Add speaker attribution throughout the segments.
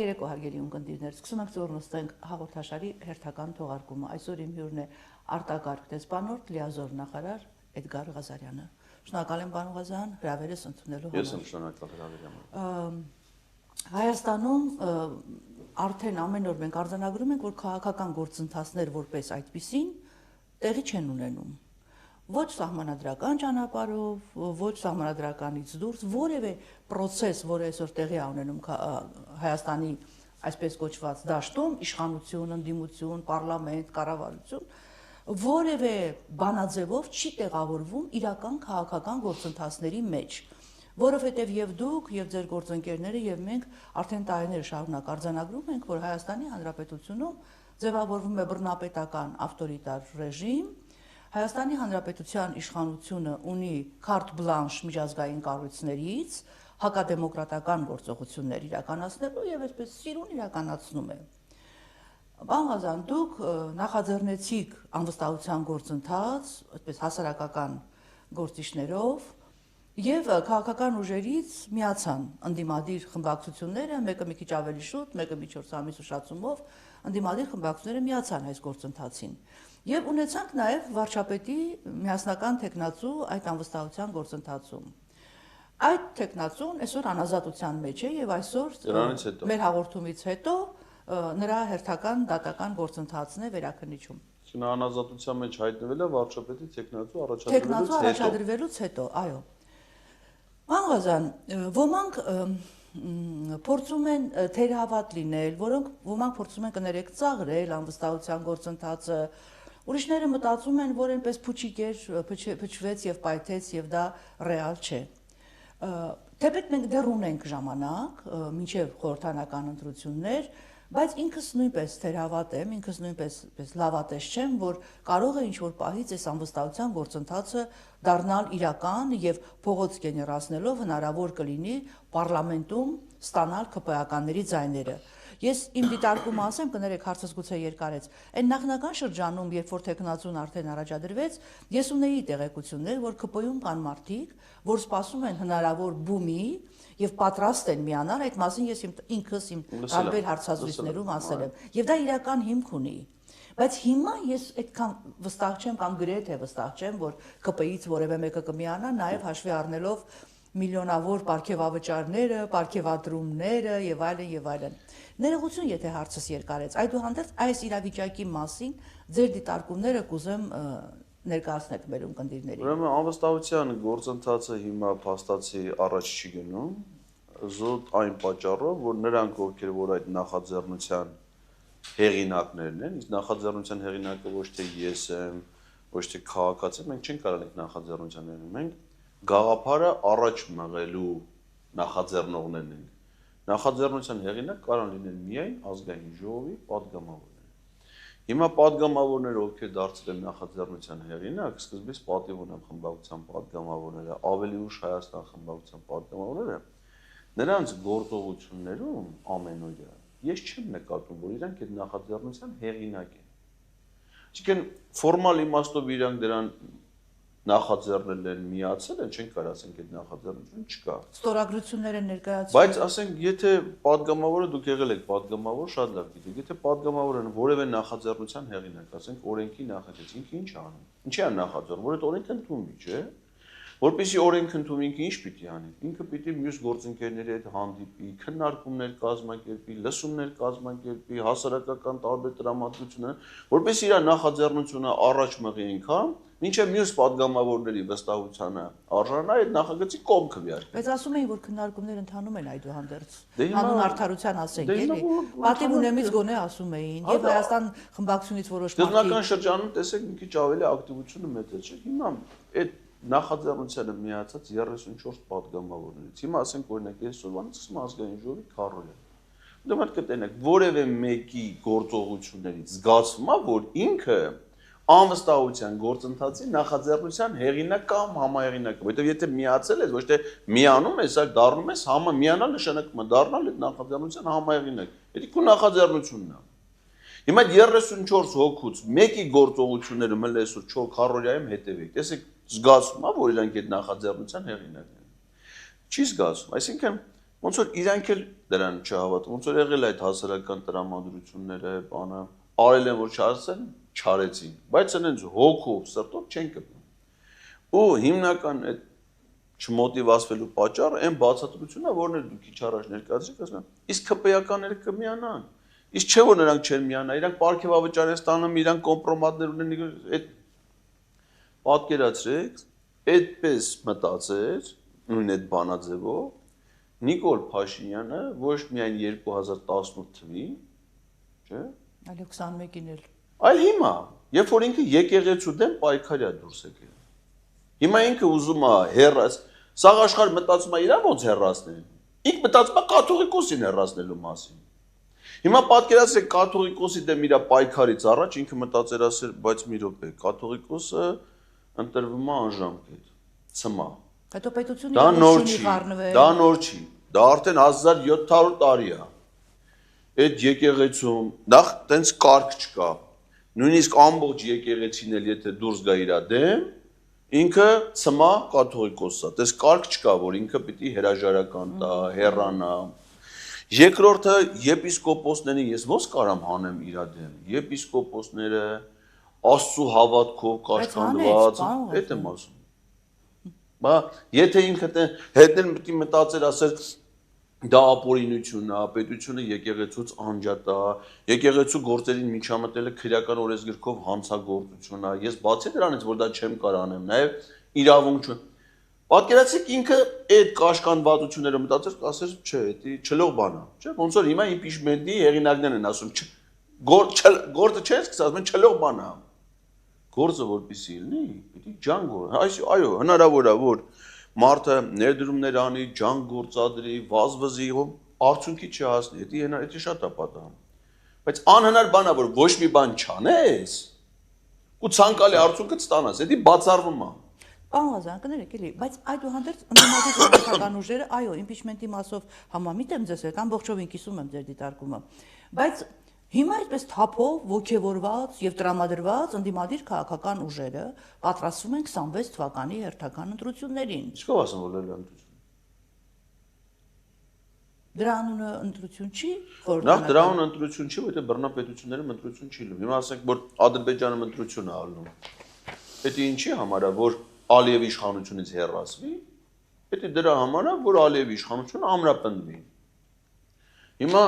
Speaker 1: Երեկո հարգելի ունկնդիրներ, սկսում ենք զորնստենք հաղորդաշարի հերթական թողարկումը։ Այսօր իմ հյուրն է արտակարգ դեսպանորդ լիազոր նախարար Էդգար Ղազարյանը։ Շնորհակալ եմ, պարոն Ղազարյան, հրավերս ընդունելու համար։
Speaker 2: Ես եմ շնորհակալ հրավերի համար։
Speaker 1: Հայաստանում արդեն ամեն օր մենք արձանագրում ենք, որ քաղաքական գործընթացներ որպես այդպիսին տեղի չեն ունենում։ Ոչ սահմանադրական ճանապարհով, ոչ սահմանադրականից դուրս որևէ process, որը այսօր տեղի է ունենում Հայաստանի այսպես կոչված դաշտում, իշխանություն, ընդդիմություն, պարլամենտ, կառավարություն, որևէ բանաձևով չի տեղավորվում իրական քաղաքական գործընթացների մեջ, որովհետև եւ դուք, եւ ձեր գործընկերները, եւ մենք արդեն տարիներ շարունակ արձանագրում ենք, որ Հայաստանի Հանրապետությունում ձևավորվում է բռնապետական ավտորիտար ռեժիմ, Հայաստանի Հանրապետության իշխանությունը ունի քարտ բլանշ միջազգային կառույցներից հակադեմոկրատական գործողություններ իրականացնելու եւ այսպես սիրուն իրականացնում է։ Պարոն Ղազարյան, դուք նախաձեռնեցիք անվստահության գործընթաց, այսպես հասարակական գործիչներով եւ քաղաքական ուժերից միացան ընդդիմադիր խմբակցությունները, մեկը մի քիչ ավելի շուտ, մեկը մի 4 ամիս ուշացումով ընդդիմադիր խմբակցությունները միացան այս գործընթացին։ Եվ ունեցանք նաև վարչապետի միասնական տեխնացու այդ անվստահության գործընթացում։ Այդ տեխնացուն այսօր անազատության մեջ է եւ այսօր մեր հաղորդումից հետո նրա հերթական դատական գործընթացն է վերաքննիչում։
Speaker 2: Նա անազատության մեջ հայտնվել է վարչապետի տեխնացու
Speaker 1: առաջադրվելուց հետո, այո։ Պարոն Ղազարյան, ոմանք փորձում են թերհավատ լինել, ոմանք փորձում են կներեք ծաղրել անվստահության գործընթացը, ուրիշները մտածում են, որ այնպես փուչիկեր փչվեց եւ պայթեց եւ դա ռեալ չէ։ Թեպետ մենք դեռ ունենք ժամանակ մինչեւ խորհրդանական ընտրություններ, բայց ինքս նույնպես թերհավատ եմ, ինքս նույնպես լավատես չեմ, որ կարող է ինչ-որ պահից այս անվստահության գործընթացը դառնալ իրական եւ փողոց գեներացնելով հնարավոր կլինի պարլամենտում ստանալ ԿՊԱ-ականների ձայները։ Ես իմ դիտարկումը ասեմ, կներեք հարցս գուցե երկարեց։ Այն նախնական շրջանում, երբ որ տեխնացուն արդեն առաջադրվեց, ես ունեի տեղեկություններ, որ ԿՊ-ում կան մարդիկ, որ սպասում են հնարավոր բումի եւ պատրաստ են միանալ, այդ մասին ես ինքս իմ տարբեր հարցազրույցներում ասել եմ։ Եվ դա իրական հիմք ունի։ Բայց հիմա ես այդքան վստահ չեմ կամ գրեթե վստահ չեմ, որ ԿՊ-ից որևէ մեկը կմիանա, նաեւ հաշվի առնելով միլիոնավոր պարգևավճարները, պարգևատրումները եւ այլն եւ այլն։ Ներողություն, եթե հարցս երկարեց, այդուհանդերձ այս իրավիճակի մասին ձեր դիտարկումները կուզեմ ներկայացնել մեր ունկնդիրներին։
Speaker 2: Ուրեմն անվստահության գործընթացը հիմա փաստացի առաջ չի գնում, զուտ այն պատճառով, որ նրանք, ովքեր որ այդ նախաձեռնության հեղինակներն են, իսկ նախաձեռնության հեղինակը ոչ թե ես եմ, ոչ թե քաղաքացի, մենք չենք կարող նախաձեռնության հեղինակ, մենք գաղափարը առաջ մղելու նախաձեռնողներն են։ Նախաձեռնության հեղինակ կարող լինեն միայն ազգային ժողովի падգամավորները։ Հիմա падգամավորները, ովքեր դարձել են նախաձեռնության հեղինակ, սկզբից պատիվ ունեն խմբակցության падգամավորները, ավելի ուշ Հայաստան խմբակցության падգամավորները, նրանց գործողություններում ամենօրյա ես չեմ նկատում, որ իրանք այդ նախաձեռնության հեղինակ են։ Այսինքն ֆորմալ իմաստով իրանք դրան նախաձեռնել են, միացել են, չենք կարող ասենք այդ նախաձեռնություն չկա։
Speaker 1: Ստորագրություններ են ներկայացում։
Speaker 2: Բայց ասենք, եթե падգամավորը դուք եղել եք падգամավոր, շատ լավ գիտեք, եթե падգամավորը որևէ նախաձեռնության հեղինակ, ասենք օրենքի նախագծի, ինքը ինչ անում։ Ինչի է նախաձեռնում, որ այդ օրենքը ընդունվի, չէ՞։ Որպեսզի օրենք ընդունվի, ինքը ինչ պիտի անի։ Ինքը պիտի մյուս գործընկերների հետ հանդիպի, քննարկումներ կազմակերպի, լսումներ կազմակերպի, հասարակական տարբեր տրամադրություններ, որպեսզի իր նախաձեռնությունը առաջ մղի ինքան, մինչև մյուս падգամավորների վստահությանը արժանանա այդ նախագծի կողմ քվեարկի։
Speaker 1: Բայց ասում էին, որ քննարկումներ ընթանում են այդուհանդերձ։ Հանուն արդարության ասենք, էլի։ Պատիվ ունեմից գոնե ասում էին, եւ Հայաստան խմբակցությունից որոշ մարդիկ։
Speaker 2: Դժնական շրջանում տեսեք մի քիչ ավելի ակտիվությունը մեծացել։ Հիմա այդ նախաձեռնությանը միացած 34 падգամավորներից։ Հիմա ասենք օրինակ այսօրվանից սկսում ազգային ժողովի քառորը։ Դեմդ կտենեք որևէ մեկի գործողություններից զգացվում է, որ ինքը անվստահության գործընթացի նախաձեռնության հեղինակ կամ համահեղինակ, որովհետև եթե միացել ես, ոչ թե միանում ես, այլ դառնում ես միանալ նշանակում է դառնալ այդ նախաձեռնության համահեղինակ։ Դա քո նախաձեռնությունն է։ Հիմա 34 հոգուց մեկի գործողությունները մել այսօր 4 քառորյայում հետևեք։ Տեսեք, զգացվում է, որ իրանք այդ նախաձեռնության հեղինակն են։ Չի զգացվում, այսինքն Ոնց որ իրանք էլ դրան չհավատում, ոնց որ եղել այդ հասարակական տրամադրությունները, բանը, արել են որ չարեցին, չարեցին, բայց այնց հոգով, սրտով չեն գտնում։ Ու հիմնական այդ չմոտիվացվելու պատճառը այն բացատրությունն է, որն էլ դու քիչ առաջ ներկայացրիք, ասում եմ, իսկ ԿՊ-ականները կմիանան։ Իսկ չէ որ նրանք չեն միանա, իրանք պարգևավճար են ստանում, իրանք կոմպրոմատներ ունեն, այդ պատկերացրեք, այդպես մտածեր, նույն այդ բանաձևով Նիկոլ Փաշինյանը ոչ միայն 2018 թվին, չէ՞,
Speaker 1: այլ 21-ին էլ։
Speaker 2: Այլ հիմա, երբ որ ինքը եկեղեցու դեմ պայքարի է դուրս եկել։ Հիմա ինքը ուզում է հեռաս, սաղ աշխարհ մտածում է իրա ոնց հեռացնել։ Ինքը մտածում է կաթողիկոսին հեռացնելու մասին։ Հիմա պատկերացրեք կաթողիկոսի դեմ իր պայքարից առաջ ինքը մտածեր ասել, բայց մի րոպե, կաթողիկոսը ընտրվում է անժամկետ, ցմա։
Speaker 1: Հետո պետությունը շունի խառնվել։
Speaker 2: Դա նոր չի։ Դա արդեն 1700 տարի է։ Այդ եկեղեցում նախ տենց կարգ չկա։ Նույնիսկ ամբողջ եկեղեցին էլ եթե դուրս գա իր դեմ, ինքը ցմա կաթողիկոս է։ Տես կարգ չկա, որ ինքը պիտի հրաժարական տա, հեռանա։ Երկրորդը եպիսկոպոսներին ես ո՞նց կարամ հանեմ իր դեմ։ Եպիսկոպոսները Աստծո հավատքով կաշկանդված, այդ եմ ասում։ Բա եթե ինքը հետն պիտի մտածեր ասել դա ապօրինություն է, պետությունը եկեղեցուց անջատ է, եկեղեցու գործերին միջամտելը քրեական օրենսգրքով հանցագործություն է։ Ես բացի դրանից, որ դա չեմ կարող անեմ, նաև իրավունք չունեմ։ Պատկերացրեք ինքը այդ կաշկանդվածությունները մտածեր, ասեր, չէ, դա չլող բան է, չէ՞, ոնց որ հիմա իմպիչմենտի հեղինակներն են ասում, գործը չէ, ասում են չլող բան է։ Գործը որպեսզի լինի, պիտի ջան գործ։ Այո, հնարավոր է, որ մարդը ներդրումներ անի, ջան գործադրի, վազվզի, արդյունքի չհասնի, դա շատ է պատահում։ Բայց անհնար բան է, որ ոչ մի բան չանես, ու ցանկալի արդյունքը ստանաս, դա բացառվում է։
Speaker 1: Պարոն Ղազարյան, կներեք էլի, բայց այդուհանդերձ ընդդիմադիր քաղաքական ուժերը, այո, իմպիչմենտի մասով համամիտ եմ ձեզ հետ, ամբողջովին կիսում եմ ձեր դիտարկումը, բայց հիմա այդպես թափով ոգևորված եւ տրամադրված ընդդիմադիր քաղաքական ուժերը պատրաստվում են 26 թվականի հերթական ընտրություններին։
Speaker 2: Ինչո՞վ ասեմ, որ լել ընտրություն։
Speaker 1: Դրա անունը ընտրություն չի,
Speaker 2: Նախ դրա անունը ընտրություն չի, որտեղ բռնապետություններում ընտրություն չի լինում։ Հիմա ասենք, որ Ադրբեջանը ընտրություն է ալնում։ Դա ինչի համար է, որ Ալիևի իշխանությունից հեռացվի, դա դրա համար է, որ Ալիևի իշխանությունը ամրապնդվի։ Հիմա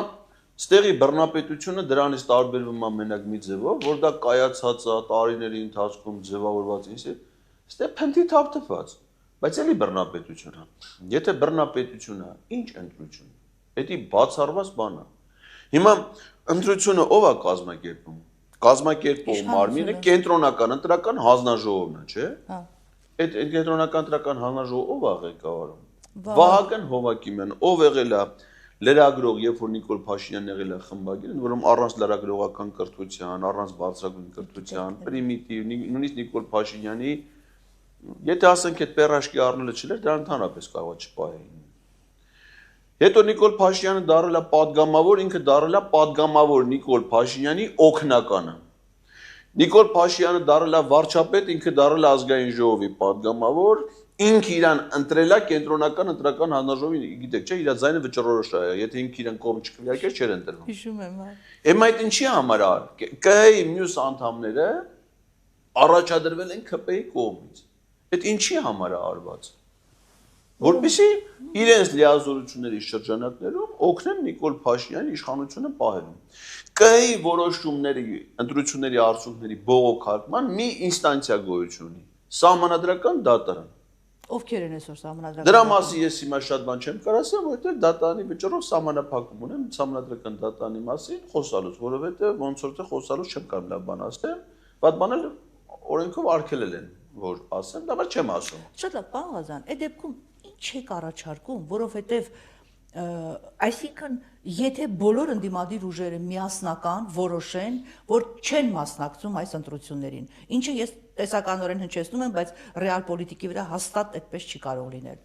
Speaker 2: ստեղի բռնապետությունը դրանից տարբերվում է մենակ մի ձևով, որ դա կայացած է տարիների ընթացքում ձևավորված ինձ, ստե փնթի թափթփված, բայց էլի բռնապետություն է։ Եթե բռնապետություն է, ինչ ընտրություն։ Դա բացառված բան է։ Հիմա ընտրությունը ով է կազմակերպում։ Կազմակերպող մարմինը կենտրոնական ընտրական հանձնաժողովն է, չէ՞։
Speaker 1: Հա։
Speaker 2: Այդ կենտրոնական ընտրական հանձնաժողովը ով է ղեկավարում։ Վահագն Հովակիմյան, ով եղել է լրագրող, երբ որ Նիկոլ Փաշինյանն եղել է խմբագիր, որում առանց լրագրողական կրթության, առանց բարձրագույն կրթության, պրիմիտիվ, նույնիսկ Նիկոլ Փաշինյանի, եթե ասենք այդ պերաշկի առնելը չլեր, դրան ընդհանրապես կարող է չպահեին։ Հետո Նիկոլ Փաշինյանը դառել է պատգամավոր, ինքը դառել է պատգամավոր Նիկոլ Փաշինյանի օգնականը։ Նիկոլ Փաշինյանը դառել է վարչապետ, ինքը դառել է ազգային ժողովի պատգամավոր, ինքը իրան ընտրել է կենտրոնական ընտրական հանձնաժողովի, գիտեք, չէ, իր ձայնը վճռորոշ է, եթե ինքը իրան կողմ չքվեարկեր, չէր ընտրվում։
Speaker 1: Հիշում եմ, հա։
Speaker 2: Էմ այդ ինչի համար է, ԿՀ-ի մյուս անդամները առաջադրվել են ԿՊ-ի կողմից։ Այդ ինչի համար է արված։ Որպեսզի իրենց լիազորությունների շրջանակներում օգնեն Նիկոլ Փաշինյանի իշխանությունը պահելուն։ ԿՀ-ի որոշումների, ընտրությունների արդյունքների բողոքարկման մի ինստանցիա գոյություն ունի։ Սահմանադրական դատարան։
Speaker 1: Ովքեր են այսօր սահմանադրական։
Speaker 2: Դրա մասին ես հիմա շատ բան չեմ կարող ասել, որովհետև դատարանի վճռով սահմանափակում ունեմ սահմանադրական դատարանի մասին խոսալուց, որովհետև ոնց որ թե խոսալուց չեմ կարող լավ բան ասել, բայց բանել օրենքով արգելել են, որ ասեմ, դա բայց չեմ ասում։
Speaker 1: Շատ լավ, պարոն Ղազարյան, այդ դեպքում ինչ եք առաջարկում, որովհետև այսինքն եթե բոլոր ընդդիմադիր ուժերը միասնական որոշեն, որ չեն մասնակցում այս ընտրություններին, ինչը ես տեսականորեն հնչեցնում եմ, բայց ռեալ պոլիտիկի վրա հաստատ այդպես չի կարող լինել։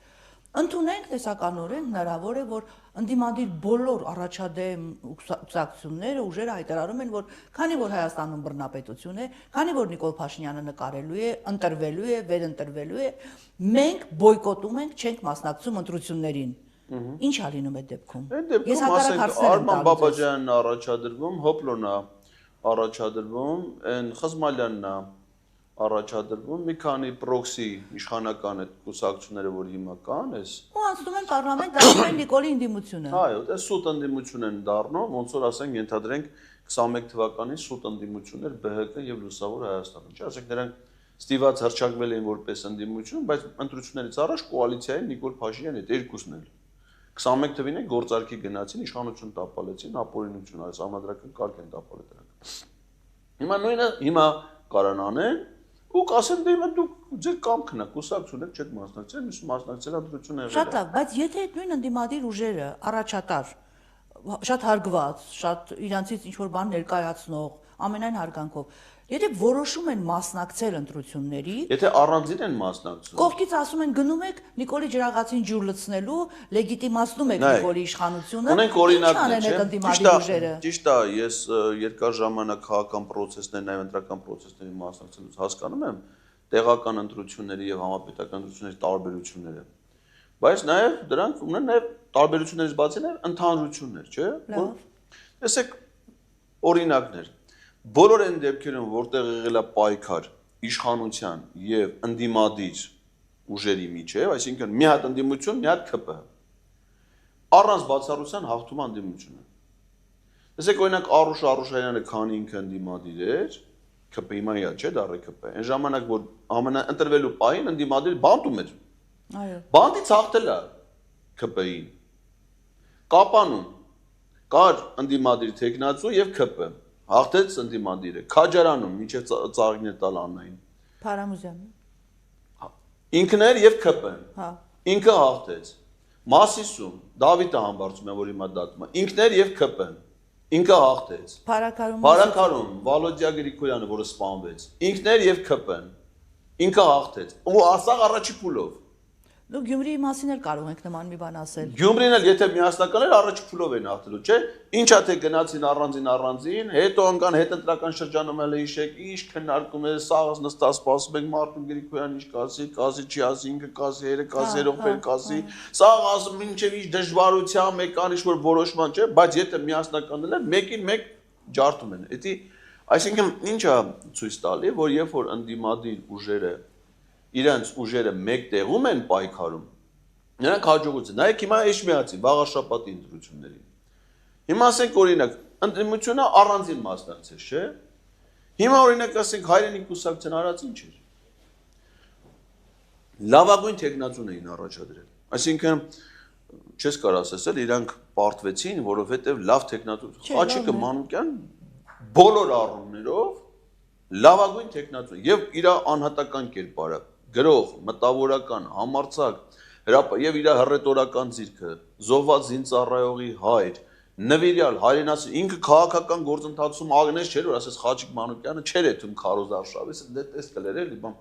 Speaker 1: Ընդունենք տեսականորեն հնարավոր է, որ ընդդիմադիր բոլոր առաջադեմ կուսակցությունները ուժերը հայտարարում են, որ քանի որ Հայաստանում բռնապետություն է, քանի որ Նիկոլ Փաշինյանը նկարելու է, ընտրվելու է, վերընտրվելու է, մենք բոյկոտում ենք, չենք մասնակցում ընտրություններին։ Ինչ ա լինում այդ դեպքում։
Speaker 2: Այդ դեպքում ասենք Արման Բաբաջյանն առաջադրվում, Հոպլոնն է առաջադրվում, այն Խզմալյանն է առաջադրվում, մի քանի պրոքսի իշխանական այդ կուսակցությունները, որ հիմա կան, էս
Speaker 1: ու անցնում են պարլամենտ, դառնում են Նիկոլի ընդդիմությունը։
Speaker 2: Այո, դա սուտ ընդդիմություն են դառնում, ոնց որ ասենք ենթադրենք 21 թվականին սուտ ընդդիմություններ ԲՀԿ եւ Լուսավոր Հայաստանը։ Չէ, ասենք նրանք ստիված հրճակվել էին որպես ընդդիմություն, բայց ընտրություններից առաջ կոալիցիային Նիկոլ Փաշինյանը այդ երկուսն էլ 21 թվին են գործարքի գնացին, իշխանություն տապալեցին, ապօրինություն այս համադրական կարգ են տապալել դրանք։ Հիմա նույնը հիմա կարան անեն ու կասեն դե հիմա դուք ձեր կամքն է, կուսակցություն եք չեք մասնակցել, մյուս մասնակցել ընտրություն եղել։
Speaker 1: Շատ լավ, բայց եթե այդ նույն ընդդիմադիր ուժերը առաջատար, շատ հարգված, շատ իրանցից ինչ որ բան ներկայացնող, ամենայն հարգանքով, եթե որոշում են մասնակցել ընտրությունների,
Speaker 2: եթե առանձին են մասնակցում,
Speaker 1: կողքից ասում են գնում եք Նիկոլի ջրաղացին ջուր լցնելու, լեգիտիմացնում եք Նիկոլի իշխանությունը,
Speaker 2: ունենք օրինակներ,
Speaker 1: չէ՞։
Speaker 2: Ճիշտ է, ես երկար ժամանակ քաղաքական process-ներ, նաև ընտրական process-ների մասնակցելուց հասկանում եմ տեղական ընտրությունների եւ համապետական ընտրությունների տարբերությունները։ Բայց նաև դրանք ունեն նաև տարբերություններից բացի նաև ընդհանրություններ, չէ՞։ Տեսեք օրինակներ Բոլոր այն դեպքերում, որտեղ եղել է պայքար իշխանության եւ ընդդիմադիր ուժերի միջեւ, այսինքն մի հատ ընդդիմություն, մի հատ ԿՊ, առանց բացառության հաղթում ընդդիմությունը։ Տեսեք, օրինակ Արուշ Արուշայանը քանի ինքը ընդդիմադիր էր, ԿՊ հիմա իա չէ, դառը ԿՊ։ Այն ժամանակ որ ամենաընտրվելու պահին ընդդիմադիր բանտում էր։
Speaker 1: Այո։
Speaker 2: Բանտից հաղթել է ԿՊ-ին։ Կապանում կար ընդդիմադիր տեխնացու եւ ԿՊ։ Հաղթեց ընդդիմադիրը, Քաջարանում մինչև ծաղիկներ տալ Աննային։
Speaker 1: Փարամուզյանը։
Speaker 2: Ինքն էր եւ ԿՊ-ն։
Speaker 1: Հա։
Speaker 2: Ինքը հաղթեց։ Մասիսում Դավիթը համբարձում է, որ հիմա դատում է։ Ինքն էր եւ ԿՊ-ն։ Ինքը հաղթեց։ Փարակարում Վալոդիա Գրիգորյանը, որը սպանվեց։ Ինքն էր եւ ԿՊ-ն։ Ինքը հաղթեց։ Ու ասաղ առաջի փուլով։
Speaker 1: Դու Գյումրիի մասին էլ կարող ենք նման մի բան ասել։
Speaker 2: Գյումրին էլ եթե միասնական էր առաջի փուլով են հաղթելու, չէ՞։ Ինչա թե գնացին առանձին, հետո անգան հետընտրական շրջանում էլ հիշեք, ինչ քննարկում է, սաղս նստած սպասում ենք Մարտին Գրիգորյան ինչ կասի, չի ասի, ինքը կասի, երեք կասի, երողբեր կասի, սաղ ասում ինչև ինչ դժվարությամբ եկան ինչ որ որոշման, չէ՞, բայց եթե միասնական էլ մեկին մեկ ջարդում են։ Էդի այսինքն ինչա ցույց տալի, որ երբ որ ընդդիմադիր ուժերը իրենց ուժերը մեկ տեղում են պայքարում, նրանք հաջողություն։ Նայեք հիմա Էշմիածի վաղաշաբաթի ընտրություններին։ Հիմա ասենք օրինակ, ընդդիմությունը առանձին մասնակցեց, չէ՞։ Հիմա օրինակ ասենք հայրենի կուսակցության արած ինչ էր։ Լավագույն տեխնացուն էին առաջադրել։ Այսինքն չես կարող ասել, իրանք պարտվեցին, որովհետև լավ տեխնացու։ Խաչիկը Մանուկյան բոլոր առումներով լավագույն տեխնացու եւ իր անհատական կերպարը գրող, մտավորական, համարձակ եւ իր հռետորական ձիրքը, զոհված զինծառայողի հայր, նվիրյալ, հայրենասեր, ինքը քաղաքական գործընթացում ագնես չէր, որ ասես Խաչիկ Մանուկյանը չէր էթում Քարոզ Արշավից, դե տես կլեր էլի, բան։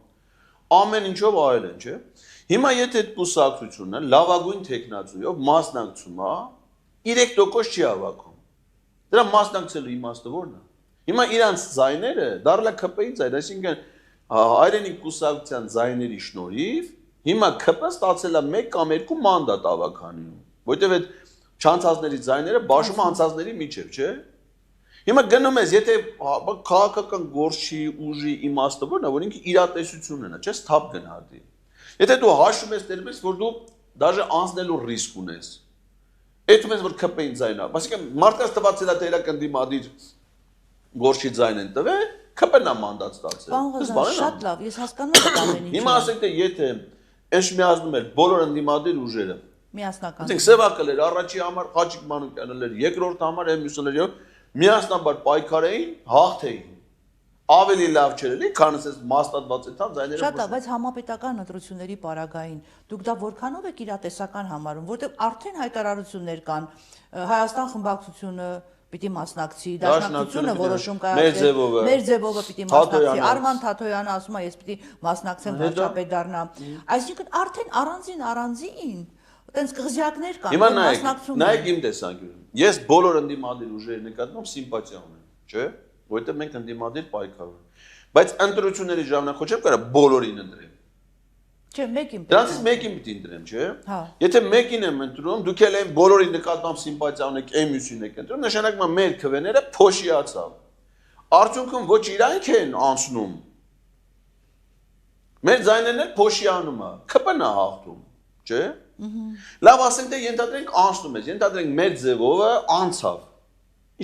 Speaker 2: Ամեն ինչով այլ են, չէ։ Հիմա եթե այդ կուսակցությունը լավագույն տեխնացուով մասնակցում է, 3% չի հավաքում։ Դրա մասնակցելու իմաստը ո՞րն է։ Հիմա իրանց ձայները դառել է ԿՊ-ի ձայն, այսինքն հայրենի կուսակցության ձայների շնորհիվ հիմա ԿՊ-ը ստացել է 1 կամ 2 մանդատ ավականիում, որտեղ այդ չանցածների ձայները բաշխում անցածների միջև, չէ։ Հիմա գնում ես, եթե քաղաքական գործի ուժի իմաստը ո՞րն է, որ ինքը իրատեսությունն է, չէ, սթափ գնահատի։ Եթե դու հաշվում ես դերպես, որ դու դաժե անցնելու ռիսկ ունես, այդում ես որ ԿՊ-ին ձայնա, այսինքն մարդկանց տված է դերակ ընդդիմադիր գործի ձայն են տվել, ԿՊ-ն է մանդատ ստացել։
Speaker 1: Շատ լավ, ես հասկանում եմ ամեն ինչ։
Speaker 2: Հիմա ասենք թե եթե Էշմիածնում էր բոլոր ընդդիմադիր ուժերը
Speaker 1: միասնական։
Speaker 2: Ասենք Սևակել էր առաջի համար, Խաչիկ Մանուկյանն էր երկրորդ համար, մյուսն էր միասնաբար պայքարեին, հաղթեին։ Ավելի լավ չէր էլի, քան ասես մաստատված այդան ձայները։
Speaker 1: Շատ լավ, բայց համապետական ընտրությունների պարագային դուք դա որքանով եք իրատեսական համարում, որտեղ արդեն հայտարարություններ կան, Հայաստան խմբակցությունը պիտի մասնակցի, Դաշնակցությունը որոշում կայացրել, մեր ձևովը պիտի մասնակցի, Արման Թաթոյանը ասում է ես պիտի մասնակցեմ վարչապետ դառնամ։ Այսինքն արդեն առանձին այտենց կղզյակներ կան,
Speaker 2: որ մասնակցում են։ Նայեք իմ տեսանկյունը։ Ես բոլոր ընդդիմադիր ուժերի նկատմամբ սիմպաթիա ունեմ, չէ՞, որովհետև մենք ընդդիմադիր պայքարում ենք։ Բայց ընտրությունների ժամանակ ոչ չեմ կարող բոլորին ընտրել։
Speaker 1: Չէ, մեկին։
Speaker 2: Դրանցից մեկին պիտի ընտրեմ, չէ։
Speaker 1: Հա։
Speaker 2: Եթե մեկին եմ ընտրում, դուք էլ այն բոլորի նկատմամբ սիմպաթիա ունեք, այն մյուսին եք ընտրում, նշանակում է մեր քվեները փոշիացավ։ Արդյունքում ոչ իրանք են անցնում։ Մեր ձայներն էլ փոշիանում է, ԿՊՆ-ն է հաղթում, չէ։ Լավ, ասենք թե ենթադրենք անցնում ես, ենթադրենք մեր ձևովը անցավ։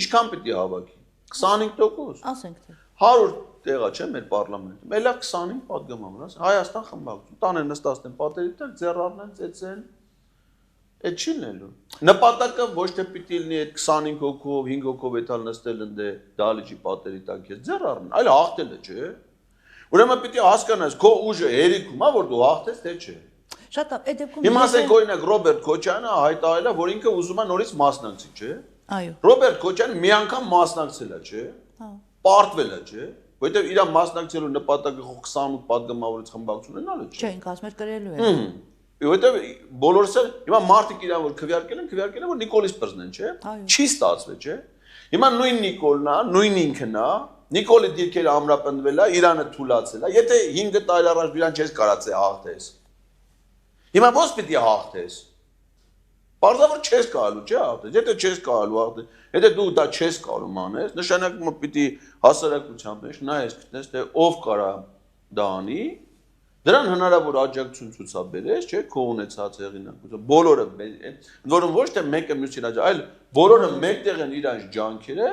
Speaker 2: Ինչքան պիտի հավաքի։ 25%։
Speaker 1: Ասենք թե
Speaker 2: 100 տեղա չէ մեր պարլամենտում։ Էլա 25 պատգամավոր, ասա Հայաստան խմբակցություն, տանեն նստածեն պատերի տակ, ձեռարնեն, ծեծեն։ Այդ չի լինելու։ Նպատակը ոչ թե պիտի լինի այդ 25 հոգով, 5 հոգով էտալ նստել ընդե դալիճի պատերի տակ ես ձեռարնեն, այլ հաղթել է, չէ։ Ուրեմն պիտի հասկանաս քո ուժը հերիքում է, որ դու հաղթես, թե չէ։
Speaker 1: շատ լավ, այդ դեպքում
Speaker 2: Հիմա ասենք օրինակ Ռոբերտ Քոչյանը հայտարարել է, որ ինքը ուզում է նորից մասնակցի, չէ։
Speaker 1: Այո։
Speaker 2: Ռոբերտ Քոչյանը մի անգամ մասնակցել է, չէ։
Speaker 1: Հա։
Speaker 2: Պարտվել է, չէ։ Որտեւ իր մասնակցելու նպատակը 28 պատգամավորից խմբակցություն ունենալը չէ։
Speaker 1: Չէ, ինքը ասում էր կրելու է։
Speaker 2: Որտեւ բոլորս էլ հիմա մարդիկ իրան որ քվեարկել են, որ Նիկոլից բռնեն, չէ։ Չի ստացվել, չէ։ Հիմա նույն Նիկոլն է, նույն ինքն է, Նիկոլի դիրքերը ամրապնդվել է, Իրանը թուլացել է։ Եթե 5 տարի առաջ դու իրան չես կարացել հաղթես։ Հիմա ո՞նց պիտի հաղթես։ Պարզավոր չես կարալու, չէ՞ հաղթես։ Եթե չես կարալու հաղթես, եթե դու դա չես կարում անես, նշանակում է պիտի հասարակության մեջ նայես գտնես, թե ով կարա դա անի, դրան հնարավոր աջակցություն ցուցաբերես, չէ՞, քո ունեցած հեղինակությունը, բոլորը, որոնք ոչ թե մեկը մյուսին աջակցում, այլ բոլորը մեկտեղ են իրենց ջանքերը,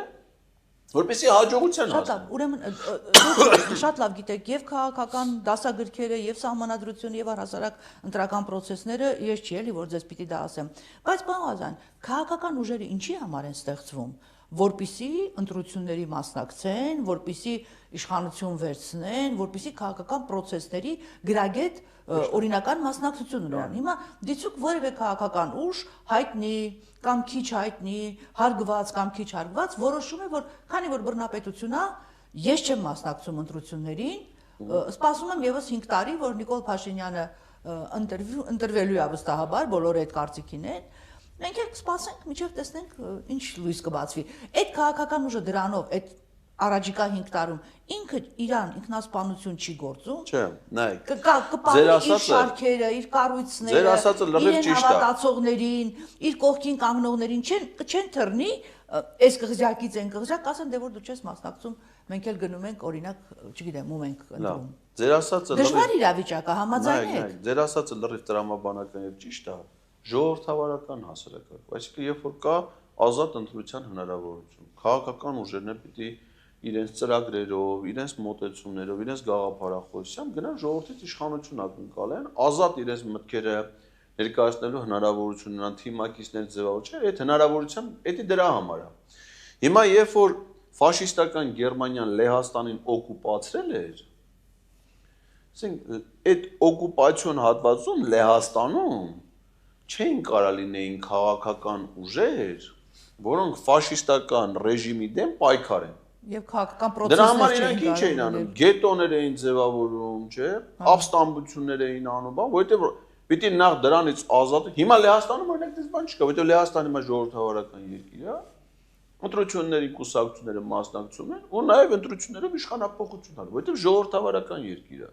Speaker 2: որպեսզի հաջողության
Speaker 1: Շատ լավ, ուրեմն դուք շատ լավ գիտեք եւ քաղաքական դասագրքերը եւ սահմանադրությունը եւ առհասարակ ընտրական process-ները, ես չի էլի որ ձեզ պիտի դա ասեմ, բայց բանազան, քաղաքական ուժերը ինչի համար են ստեղծվում, որպիսի ընտրությունների մասնակցեն, որպիսի իշխանություն վերցնեն, որպիսի քաղաքական process-ների գրագետ օրինական մասնակցություն ունենան։ Հիմա դիցուք որևէ քաղաքական ուժ հայտնի կամ քիչ հայտնի, հարգված կամ քիչ հարգված, որոշում է, որ քանի որ բռնապետություն է, ես չեմ մասնակցում ընտրություններին, սպասում եմ եւս 5 տարի, որ Նիկոլ Փաշինյանը ընտրվելու է վստահաբար, բոլորը այդ կարծիքին են։ Մենք էլ կսպասենք, մինչև տեսնենք ինչ լույս կբացվի։ Այդ քաղաքական ուժը դրանով, այդ առաջիկա 5 տարում ինքը իրան ինքնասպանություն չի գործում։
Speaker 2: Չէ, նայեք։
Speaker 1: Կպահի իր շարքերը, իր կառույցները,
Speaker 2: Ձեր ասածը լրիվ ճիշտ է։
Speaker 1: Հավատացողներին, իր կողքին կանգնողներին չեն թռնի, այս կղզյակից են կղզյակ, ասեն դե որ դու չես մասնակցում, մենք էլ գնում ենք օրինակ, չգիտեմ, ում ենք ընտրում։
Speaker 2: Ձեր ասածը
Speaker 1: դժվար իրավիճակ է, համաձայն եք։
Speaker 2: Ձեր ասածը լրիվ տրամաբանական եւ ճիշտ է, ժողովրդավարական հասարակական, այսինքն երբ որ կա ազատ ընտրության հնարավորություն, քաղաքական ուժերն պիտի իրենց ծրագրերով, իրենց մոտեցումներով, իրենց գաղափարախոսությամբ գնան ժողովրդից իշխանություն ակնկալեն, ազատ իրենց մտքերը ներկայացնելու հնարավորություն ունենան, թիմակիցներ ձևավորել, այդ հնարավորության, դա դրա համար է։ Հիմա երբ որ ֆաշիստական Գերմանիան Լեհաստանին օկուպացրել էր, ասենք այդ օկուպացիոն հատվածում Լեհաստանում չէին կարա լինեին քաղաքական ուժեր, որոնք ֆաշիստական ռեժիմի դեմ պայքարեն։
Speaker 1: Եվ քաղաքական
Speaker 2: Դրա համար
Speaker 1: process-ներ
Speaker 2: իրենք ինչ էին անում, գետոներ էին ձևավորում, չէ՞, ապստամբություններ էին անում, որովհետև պիտի նախ դրանից ազատ։ Հիմա Լեհաստանում օրինակ դες բան չկա, որովհետև Լեհաստանը հիմա ժողովրդավարական երկիր է, ընտրությունների կուսակցությունները մասնակցում են ու նաև ընտրություններով իշխանապողություն անում, որովհետև ժողովրդավարական երկիր է։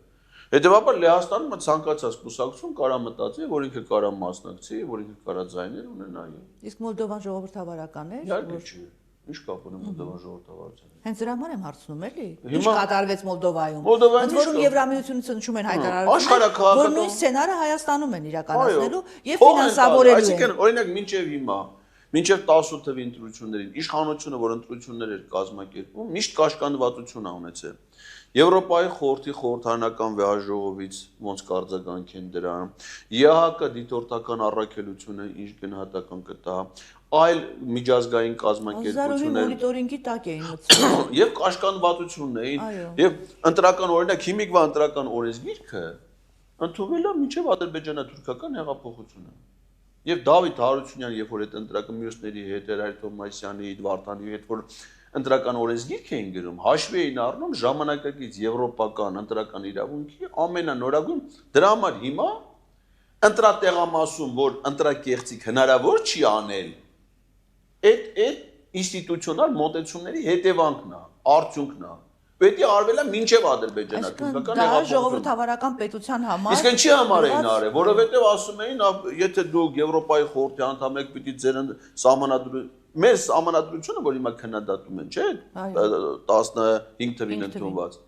Speaker 2: Հետևաբար Լեհաստանում ցանկացած կուսակցություն կարա մտածի, որ ինքը կարա մասնակցի, որ ինքը կարա ձայներ ունենա։
Speaker 1: Իսկ Մոլդովան ժողովրդավարական է։
Speaker 2: Իհարկե չէ։ Ինչ կապ ունի Մոլդովան ժողովրդավարության։
Speaker 1: Հենց դրա համար եմ հարցնում էլի։ Ինչ կատարվեց Մոլդովայում։
Speaker 2: Մոլդովայում
Speaker 1: Ընդ որում Եվրամիությունից նշում են հայտարարում,
Speaker 2: աշխարհակաղակական
Speaker 1: որ նույն սցենարը Հայաստանում են իրականացնելու եւ ֆինանսավորելու են։
Speaker 2: Այսինքն օրինակ մինչև հիմա, մինչև 18 թվականի ընտրություններին իշխանությունը, որ ընտրություններ էր կազմակերպում, միշտ կաշկանդվածություն ա ունեցել։ Եվրոպայի խորհրդի խորհրդարանական վեհաժողովից ոնց կարձագանք են դրան, ԵԱՀԿ դիտորդական առաքելությունը ինչ գնահատական կտա, այլ միջազգային կազմակերպություններ
Speaker 1: մոնիտորինգի տակ էին մտցվում
Speaker 2: եւ կաշկանդվածությունն էին եւ ընտրական օրինակ հիմիկվա ընտրական օրենսգիրքը ընդունվել է մինչեւ ադրբեջանա-թուրքական հեղափոխությունը եւ Դավիթ Հարությունյան երբ որ այդ ընտրական մյուսների հետ Հայր Թոմասյանի, Վարդանի հետ որ ընտրական օրենսգիրք էին գրում, հաշվի էին առնում ժամանակակից եվրոպական ընտրական իրավունքի ամենանորագույն դրա համար հիմա ընտրատեղամասում որ ընտրակեղծիք հնարավոր չի անել այդ ինստիտուցիոնալ մոտեցումների հետևանքն է, արդյունքն է, պետք է արվել է մինչև ադրբեջանա-թուրքական
Speaker 1: դա ժողովրդավարական պետության համար։
Speaker 2: Իսկ ինչի համար էին արել, որովհետև ասում էին, եթե դուք Եվրոպայի խորհրդի անդամ եք, պիտի ձեր սահմանադրությունը, մեր սահմանադրությունը, որ հիմա քննադատում են, չէ՞, 15 թվին ընդունված։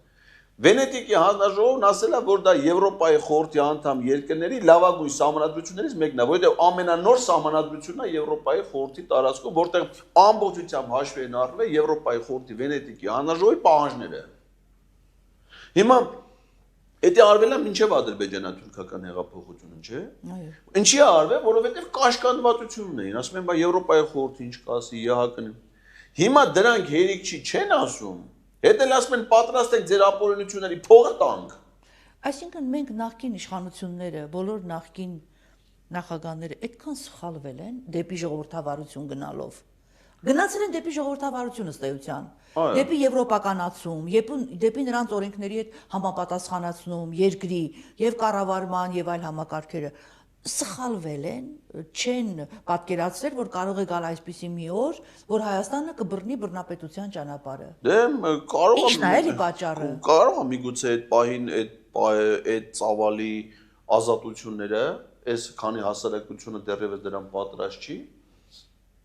Speaker 2: Վենետիկի հանձնաժողովն ասել է, որ դա Եվրոպայի խորհրդի անդամ երկրների լավագույն սահմանադրություններից մեկն է, որովհետև ամենանոր սահմանադրությունն է Եվրոպայի խորհրդի տարածքում, որտեղ ամբողջությամբ հաշվի են առնվել Եվրոպայի խորհրդի Վենետիկի հանձնաժողովի պահանջները։ Հիմա դա արվել է մինչև ադրբեջանա-թուրքական հեղափոխությունը, չէ՞։
Speaker 1: Այո։
Speaker 2: Ինչի է արվել, որովհետև կաշկանդվածությունն էին, ասում են, բա Եվրոպայի խորհուրդը ինչ կասի, ԵՀԿ-ն։ Հիմա դրանք հերիք չի չեն ասում։ Հետ էլ ասում են պատրաստ ենք ձեր ապօրինությունների փողը տանք։
Speaker 1: Այսինքն մենք նախկին իշխանությունները, բոլոր նախկին նախագահները այդքան սխալվել են դեպի ժողովրդավարություն գնալով։ Գնացել են դեպի ժողովրդավարություն ըստ էության, դեպի եվրոպականացում, դեպի նրանց օրենքների հետ համապատասխանացնում, երկրի եւ կառավարման եւ այլ համակարգերը սխալվել են, չեն պատկերացրել, որ կարող է գալ այսպիսի մի օր, որ Հայաստանը կբռնի բռնապետության ճանապարհը։
Speaker 2: Դե կարող է
Speaker 1: Ինչն է էլի պատճառը։
Speaker 2: Կարող է միգուցե այդ պահին այդ ծավալի ազատությունները, այս քանի հասարակությունը դեռևս դրան պատրաստ չի,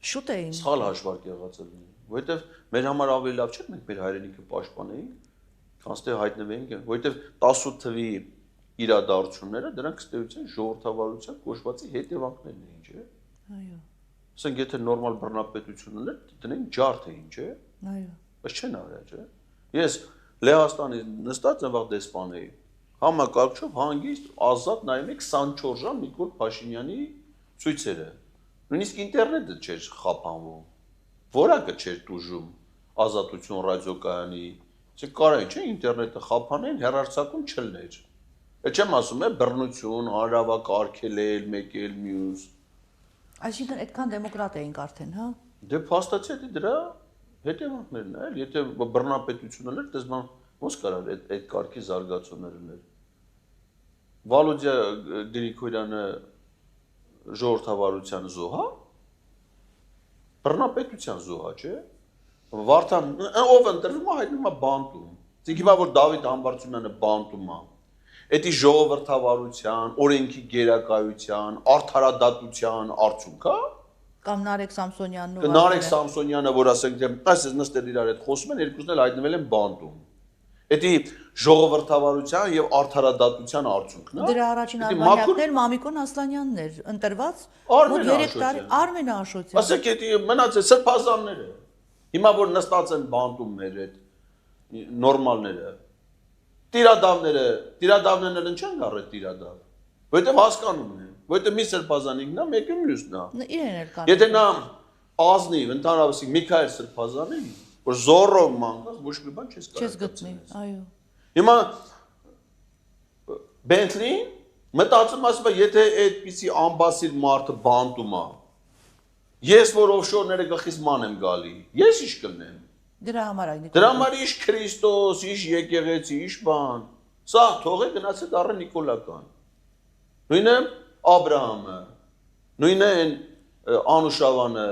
Speaker 1: շուտ էին։
Speaker 2: Սխալ հաշվարկ եղած է լինի, որովհետև մեր համար ավելի լավ չէ մենք մեր հայրենիքը պաշտպանեինք, քան ստե հայտնվեինք, որովհետև 18 թվի իրադարձությունները դրանք ըստ էության ժողովրդավարության կոչվածի հետևանքներն էին, չէ՞։
Speaker 1: Այո։
Speaker 2: Ասենք եթե նորմալ բռնապետություն ուներ, դնենք ջարդ էին, չէ՞։
Speaker 1: Այո։
Speaker 2: Բայց չեն արել, չէ՞։ Ես Լեհաստանի նստած եմ վաղ դեսպան էի, համակարգչով հանգիստ ազատ նայում եք 24 ժամ Նիկոլ Փաշինյանի ցույցերը։ Նույնիսկ ինտերնետը չէր խափանվում, որակը չէր տուժում ազատություն ռադիոկայանի, չէ՞ կարային չէ ինտերնետը խափանեն, հեռարձակում չլներ։ Այդ չեմ ասում է բռնություն, հարավակ արգելել, մեկել մյուս։
Speaker 1: Այսինքն այդքան դեմոկրատ էինք արդեն, հա։
Speaker 2: Դե փաստացի է դրա հետևանքներն է, եթե բռնապետություն ուներ, դες բան ոնց կարար այդ կարգի զարգացումներ ուներ։ Վալոդիա Գրիգորյանը ժողովրդավարության զոհա, բռնապետության զոհա, չէ՞։ Վարդան ով ընտրվում է հայտնվում է բանտում։ Իսկ հիմա որ Դավիթ Համբարձումյանը բանտում է, դա ժողովրդավարության, օրենքի գերակայության, արդարադատության արդյունք է։
Speaker 1: Կամ Նարեկ Սամսոնյանն ու
Speaker 2: Նարեկ Սամսոնյանը, որ ասենք թե այսպես նստել իրար հետ խոսում են, երկուսն էլ հայտնվել են բանտում։ Դա ժողովրդավարության եւ արդարադատության արդյունքն է։
Speaker 1: Դրա առաջին արբանյակներ Մամիկոն Ասլանյանն էր ընտրված, որ 3 տարի Արմեն Աշոտյան։
Speaker 2: Ասեք դա մնացել սրբազանները։ Հիմա որ նստած են բանտում մեր այդ նորմալները, տիրադավներն չեն գարել տիրադավ, որովհետև հասկանում են, որովհետև մի սրբազանիկն է, մեկը մյուսն է։
Speaker 1: Իրեն էլ կան։
Speaker 2: Եթե նա ազնիվ, ընդհանրապես Միքայել Սրբազանի, որ զորով մանկած ոչ մի բան չես
Speaker 1: գտնի, այո։
Speaker 2: Հիմա Բենթլին մտածում ասում է, եթե այդպիսի ամբասիր մարդը բանտում է, ես որ օֆշորները գլխիս ման եմ գալի, ես ինչ կլնեմ։
Speaker 1: Դրա համար այն։
Speaker 2: Դրա համար ինչ Քրիստոս, ինչ եկեղեցի, ինչ բան։ Սա թողե գնացել դառը Նիկոլական։ Նույնը Աբրահամը, նույնը այն Անուշավանը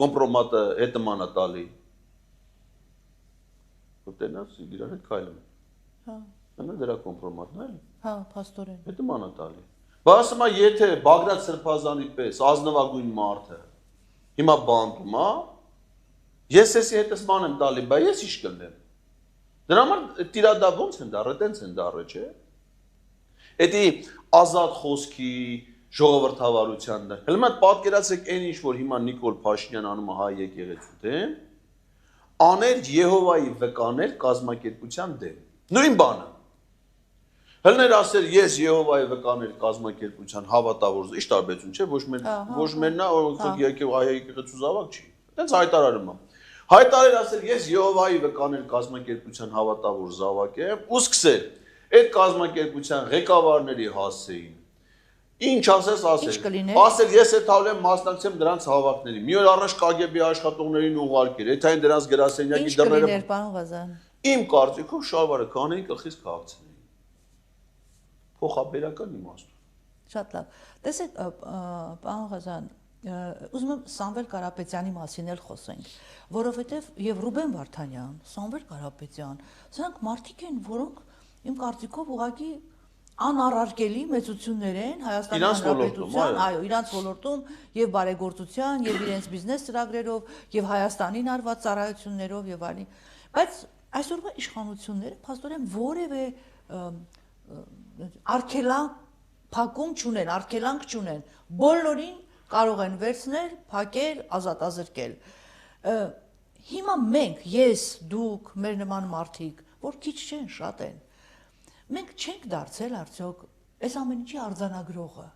Speaker 2: կոմպրոմատը հետմանը տալի։ Որտենաց իրար հետ քայլում։
Speaker 1: Հա։
Speaker 2: Նա դրա կոմպրոմատն է։
Speaker 1: Հա, փաստորեն։
Speaker 2: Հետմանը տալի։ Բայց ասում է, եթե Բագրատ Սրբազանի պես ազնվագույն մարդը հիմա բանտում է, ես էսի հետս ման եմ տալի, բայց ես ինչ կլնեմ։ Դրա համար տիրադավ ոնց են դառը, տենց են դառը, չէ՞։ Դա ազատ խոսքի, ժողովրդավարությանն է։ Հələ մատ պատկերացեք այն ինչ որ հիմա Նիկոլ Փաշինյան անում է հայ եկեղեցու դեմ, աներ Եհովայի վկաներ կազմակերպության դեմ։ Նույն բանը։ Հլներ ասել ես Եհովայի վկաներ կազմակերպության հավատավոր, ի՞նչ տարբերություն չէ, ոչ մեննա, որ եկեղեցու զավակ չի։ Տենց հայտարարում է։ Հայտարարել ասել ես Եհովայի վկաներ կազմակերպության հավատավոր զավակ եմ, ու սկսել այդ կազմակերպության ղեկավարների հասցեին։ Ինչ ասես ասել։ Ասել ես այդ հավլեմ մասնակցեմ դրանց հավաքների։ Մի օր առաջ KGB աշխատողներին ուղարկել, այդ այն դրանց գրասենյակի դռները։
Speaker 1: Ինչ կլիներ, պարոն Ղազարյան։
Speaker 2: Իմ կարծիքով շարվարը կանեին գլխից քաղցնեին։ Փոխաբերական իմաստով։
Speaker 1: Շատ լավ։ Տեսեք, պարոն Ղազարյան, ուզում եմ Սամվել Կարապետյանի մասին էլ խոսենք, որովհետև եւ Ռուբեն Վարդանյան, Սամվել Կարապետյան, սրանք մարդիկ են, որոնք իմ կարծիքով ուղղակի անառարկելի մեծություններ են Հայաստանի Հանրապետության, այո, իրանց ոլորտում եւ բարեգործության եւ իրենց բիզնես ծրագրերով եւ Հայաստանին արված ծառայություններով եւ այլն, բայց այսօրվա իշխանությունները փաստորեն որևէ արգելանք փակում չունեն, արգելանք չունեն, բոլորին կարող են վերցնել, փակել, ազատազրկել։ Հիմա մենք, ես, դուք, մեր նման մարդիկ, որ քիչ չեն, շատ են, մենք չենք դարձել արդյոք այս ամեն ինչի արձանագրողը։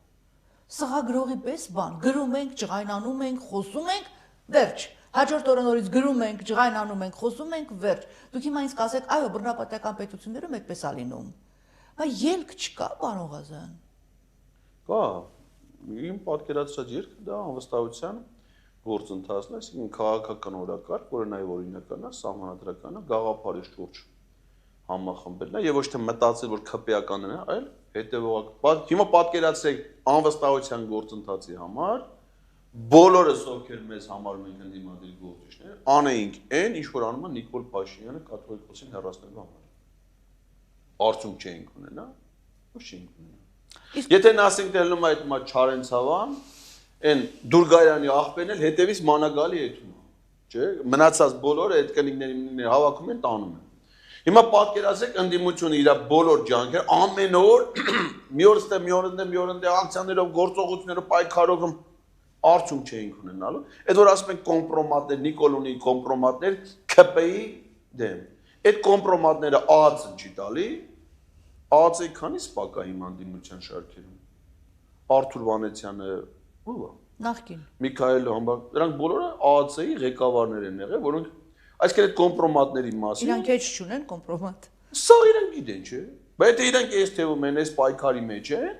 Speaker 1: Սղագրողի պես բան, գրում ենք, ջղայնանում ենք, խոսում ենք, վերջ։ Հաջորդ օրը նորից գրում ենք, ջղայնանում ենք, խոսում ենք, վերջ։ Դուք հիմա ինձ կասեք, այո, բռնապետական պետություններում այդպես է լինում։ Բայց ելք չկա, պարոն Ղազարյան։
Speaker 2: Կա։ Իմ պատկերացրած ելքը դա անվստահության գործընթացն է, այսինքն քաղաքական օրակարգ, որը նաև օրինական է, սահմանադրական է, գաղափարի շուրջ համախմբելն է եւ ոչ թե մտածել, որ քպեականն է, այլ հետեւողական։ Հիմա պատկերացրեք անվստահության գործընթացի համար բոլորս ովքեր մեզ համարում ենք ընդդիմադիր գործիչներ, անեինք այն, ինչ որ անում է Նիկոլ Փաշինյանը կաթողիկոսին հեռացնելու համար։ Արդյունք չէինք ունենա, ոչ չէինք ունենա։ Եթե նա ասենք դելնում այդ մա Չարենցավան, այն Դուրգայանի աղբերն էլ հետևից մանագալի եթում է, չէ՞։ Մնացած բոլորը այդ կնիկների հավաքում են, տանում են։ Հիմա պատկերացրեք ընդդիմությունը իր բոլոր ջանքերը ամեն օր մի օր ակցիաներով, գործողություններով, պայքարով արդյունք չէինք ունենալու։ Այդ որ ասում են կոմպրոմատներ, Նիկոլունի կոմպրոմատներ ՔՊ-ի դեմ։ Այդ կոմպրոմատները ԱԱՑ-ն չի տալի, ԱԱՑ-ի քանի սպակա հիմա ընդդիմության շարքերում։ Արթուր Վանեցյանը ո՞վ է։
Speaker 1: Նախկին։
Speaker 2: Միքայել Համբար, դրանք բոլորը ԱԱՑ-ի ղեկավարներ են եղել, որոնք այսինքն այդ կոմպրոմատների մասին
Speaker 1: Իրանք էջ չունեն կոմպրոմատ։
Speaker 2: Սա իրանք գիտեն, չէ։ Բայց եթե իրանք այս թվում են, այս պայքարի մեջ են,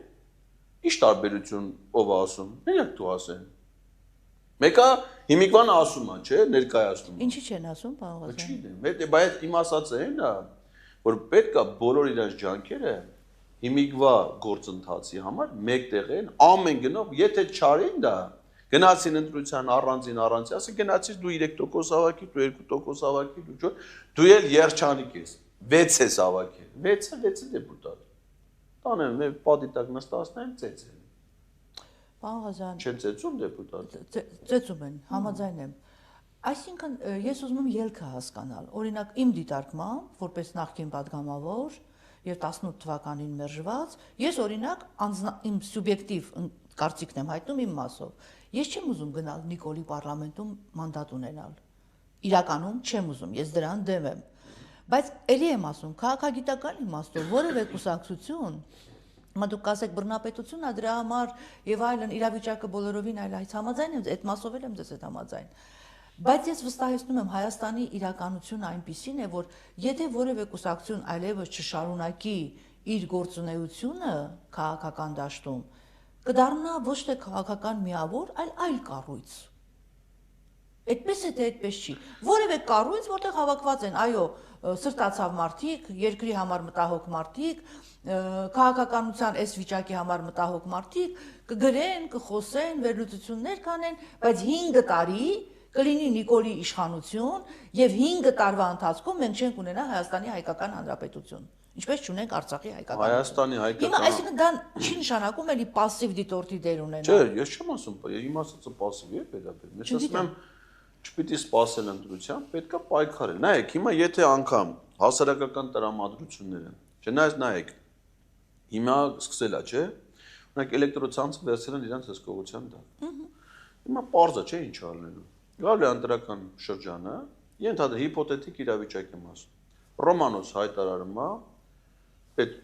Speaker 2: ի՞նչ տարբերություն ով է ասում։ Մենակ դու ասեն։ Մեկը հիմիկվան ասում է, չէ, ներկայացնում։
Speaker 1: Ինչի չեն ասում, պարոն Ղազարյան։
Speaker 2: Չգիտեմ, բայց իմ ասածը այն է, որ պետք է բոլոր իրենց ջանքերը հիմիկվա գործընթացի համար մեկտեղ են, ամեն գնով, եթե չարին դա գնացին ընտրության առանձին, ասեն գնացից դու 3% ավակի, դու 2% ավակի, դու էլ երջանիկ ես, 6 ես ավակել, 6-ը դեպուտատ։ Տանեն, մեր պատիտակ նստացնեն, ծեծեն։
Speaker 1: Պարոն Ղազարյան։
Speaker 2: Չեն ծեծում դեպուտատ։
Speaker 1: Ծեծում են, համաձայն եմ։ Այսինքն ես ուզում եմ ելքը հասկանալ։ Օրինակ իմ դիտարկմամբ, որպես նախկին падգամավոր եւ 18 թվականին մերժված, ես օրինակ իմ սուբյեկտիվ կարծիքն եմ հայտնում իմ մասով։ Ես չեմ ուզում գնալ Նիկոլի պարլամենտում մանդատ ունենալ։ Իրականում չեմ ուզում, ես դրան դեմ եմ։ Բայց ելի եմ ասում, քաղաքագիտական իմաստով որևէ կուսակցություն, հիմա դուք կասեք բռնապետությունն է դրա համար եւ այլն, իրավիճակը բոլորովին այլ այս համաձայն եմ, այդ մասով եմ ձեզ հետ համաձայն։ Բայց ես վստահեցնում եմ Հայաստանի իրականությունը այնպիսին է, որ եթե որևէ կուսակցություն այլևս չշարունակի իր գործունեությունը քաղաքական դաշտում, կդառնա ոչ թե քաղաքական միավոր, այլ կառույց։ Այդպես է թե այդպես չի։ Որևէ կառույց, որտեղ հավաքված են, այո, սրտացավ մարդիկ, երկրի համար մտահոգ մարդիկ, քաղաքականության այս վիճակի համար մտահոգ մարդիկ, կգրեն, կխոսեն, վերլուծություններ կանեն, բայց 5 տարի կլինի Նիկոլի իշխանություն եւ 5 տարվա ընթացքում մենք չենք ունենա Հայաստանի Հայկական Հանրապետություն։ Ինչպես չունենք Արցախի հայկական։
Speaker 2: Հայաստանի հայկական։
Speaker 1: Հիմա այսինքն դա չի նշանակում էլի пассив դիտորդի դեր ունենա։
Speaker 2: Չէ, ես չեմ ասում, իմ ասածը пассив է պետաբեր։ Ես ասում եմ, չպիտի սпасել ընտրության, պետքա պայքարել։ Նայեք, հիմա եթե անգամ հասարակական տրամադրությունները, չէ, նայեք։ Հիմա սկսել է, չէ։ Օրինակ էլեկտրոցանցը վերցրել են իրենց հսկողության տակ։ Հիմա པարզ է, չէ, ինչ արնելու։ Գալու է ընտրական շրջանը, ենթադրել հիպոթետիկ իրավիճակ եմ ասում։ Ռոմանոս հայտարարում է, այդ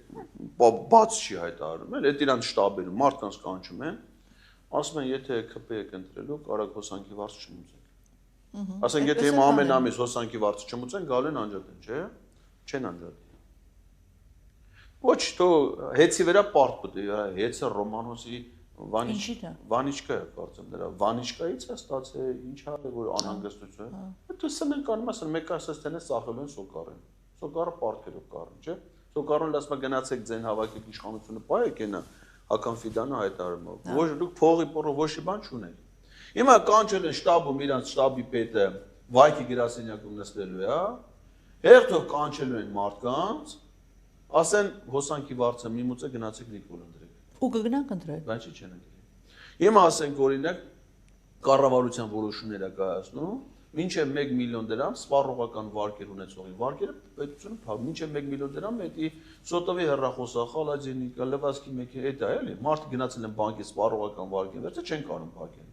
Speaker 2: բաց չի հայտարարում, այդ իրանց շտաբերում մարդկանց կանչում են, ասում են, եթե ԿՊ եք ընտրելու, կարակ հոսանքի վարձ չմուծեք։ Ասենք, եթե հիմա ամեն ամիս հոսանքի վարձ չմուծեն, գալու են անջատեն, չէ՞։ Չեն անջատի։ Ոչ, թող հեծի վրա պարտ պետք է, հեծը Ռոմանոսի Վանիչկա է կարծեմ դրա, Վանիչկայից է ստացել, ինչ է որ անհանգստություն է։ Դու սնենք անում ասել, մեկը ասես տենես ծախելու են սոկարեն։ Սոկարը պարտքերով կառն, չէ։ Սոկարն ասում է գնացեք ձեն հավաքեք իշխանությունը, բայ եկենա Հական Ֆիդանը հայտարարում է։ Ոչ դուք փողի պորը ոչի բան չունեք։ Հիմա կանչել են շտաբում իրանց շտաբի պետը վայքի գրասենյակում նստելու է, հա։ Հերթով կանչելու են մարդկանց, ասեն հոսանքի վարձը մի մուծե գնացեք լիքվոր ընտրեք։
Speaker 1: Ու կգնանք ընտրել։
Speaker 2: Բայց չի չեն ընտրել։ Հիմա ասենք օրինակ կառավարության որոշումներ է կայացնում, մինչև 1 միլիոն դրամ սպառողական վարկեր ունեցողի վարկերը պետությունը մինչև 1 միլիոն դրամ էդի սոտովի հեռախոսա, խալաձենիկա, լվացքի մեքենա, դա էլի, մարդը գնացել են բանկի սպառողական վարկեր, վերցը չեն կարող փակել։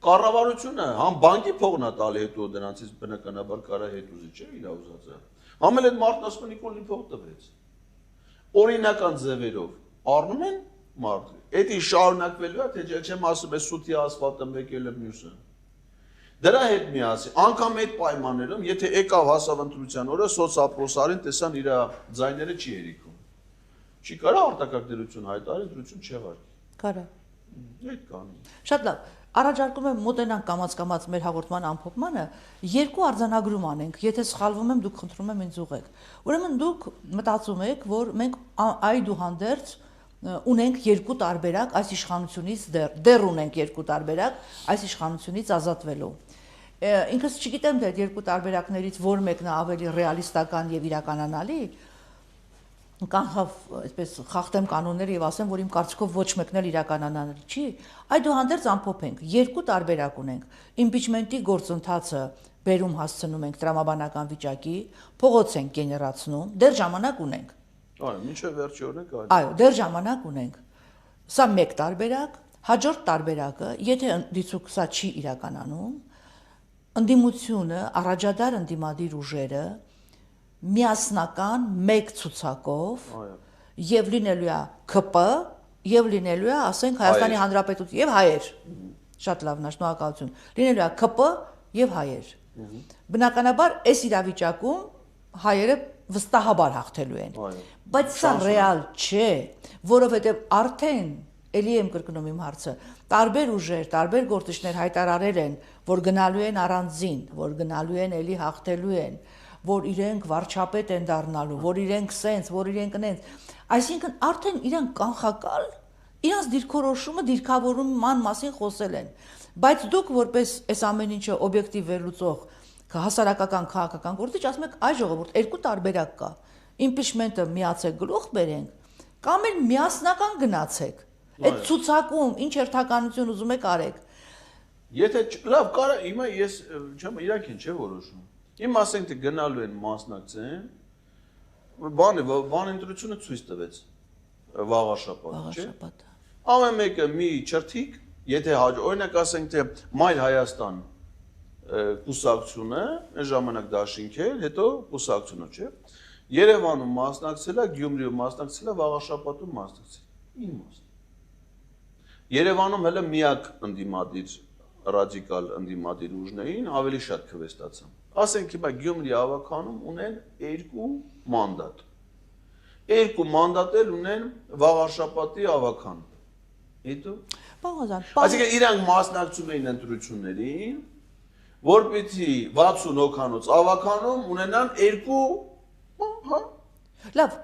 Speaker 2: Կառավարությունը համ բանկի փողն է տալի հետո դրանցից բնականաբար կարա հետ ուզի, չէ՞ իր ուզածը։ Համ էլ այդ մարդն ասում են Նիկոլին փող տվեց։ Օրինական ձևերով առնում են մարդը։ Էդի շարունակվելու է, թե չեմ ասում, է սութի ասֆալտը մեկել է մյուսը։ Դրա հետ միասին, անգամ այդ պայմաններում, եթե եկավ հասավ ընտրության օրը, սոցապրոսարին տեսան իր ձայները չի երիքում։ Չի կարա արտակարգ դրություն հայտարարել, ընտրություն չեղարկի։
Speaker 1: Կարա։
Speaker 2: Այդ կանոն։
Speaker 1: Շատ լավ։ Առաջարկում եմ մոտենանք կամաց-կամաց մեր հաղորդման ամփոփմանը, երկու արձանագրում անենք, եթե սխալվում եմ, դուք խնդրում եմ ինձ ուղեք։ Ուրեմն դուք մտածում եք, որ մենք այդուհանդերձ ունենք երկու տարբերակ այս իշխանությունից դեռ ունենք երկու տարբերակ այս իշխանությունից ազատվելու։ Ինքս չգիտեմ, թե այդ երկու տարբերակներից որ մեկն է ավելի ռեալիստական եւ իրականանալի, կանխավ այսպես խախտեմ կանոնները եւ ասեմ, որ իմ կարծիքով ոչ մեկն էլ իրականանալի չի, այդուհանդերձ ամփոփենք, երկու տարբերակ ունենք։ Իմպիչմենտի գործընթացը բերում հասցնում ենք տրամաբանական վիճակի, փողոց ենք գեներացնում, դեռ ժամանակ ունենք։
Speaker 2: Այո, մինչև վերջի օրը կարելի։
Speaker 1: Այո, դեռ ժամանակ ունենք։ Սա մեկ տարբերակ, հաջորդ տարբերակը, եթե դիցուք սա չի իրականանում, ընդդիմությունը, առաջադար ընդդիմադիր ուժերը միասնական մեկ ցուցակով եւ լինելու է ԿՊ եւ լինելու է, ասենք, Հայաստանի Հանրապետություն եւ հայեր։ Շատ լավ, շնորհակալություն։ Լինելու է ԿՊ եւ հայեր։ Բնականաբար այս իրավիճակում հայերը վստահաբար հաղթելու են։ Բայց սա ռեալ չէ, որովհետեւ արդեն էլի եմ կրկնում իմ հարցը, տարբեր ուժեր, տարբեր գործիչներ հայտարարել են, որ գնալու են առանձին, որ գնալու են էլի հաղթելու են, որ իրենք վարչապետ են դառնալու, որ իրենք սենց, որ իրենք նենց։ Այսինքն արդեն իրանք կանխակալ իրանց դիրքորոշումը, դիրքավորման մասին խոսել են։ Բայց դուք որպես այս ամեն ինչը օբյեկտիվ վերլուծող հասարակական քաղաքական գործիչ ասում եք, այ ժողովուրդ, երկու տարբերակ կա։ Իմպիչմենտը միացեք գլուխ բերենք, կամ էլ միասնական գնացեք։ Այդ ցուցակում ինչ երթականություն ուզում եք արեք։
Speaker 2: Եթե լավ, կարա հիմա ես չեմ իրանք են չէ որոշում։ Իմ ասենք թե գնալու են մասնակցեն, բան ընտրությունը ցույց տվեց վաղաշաբաթ, չէ՞։ Ամեն մեկը մի չրթիկ, եթե օրինակ ասենք թե Մայր Հայաստան կուսակցությունը, այն ժամանակ դաշինք էր, հետո կուսակցությունը, չէ՞։ Երևանում մասնակցել է, Գյումրիում մասնակցել է, վաղաշաբաթում մասնակցել։ Իմաստ։ Երևանում հələ միակ ընդդիմադիր ռադիկալ ընդդիմադիր ուժներին ավելի շատ քվեստացան։ Ասենք հիմա Գյումրի ավականում ունեն 2 մանդատ։ 2 մանդատ էլ ունեն վաղաշաբաթի ավական։ Հետո այսինքն իրանք մասնակցում էին ընտրություններին, որպեսզի 60 հոգանոց ավականում ունենան 2
Speaker 1: լավ,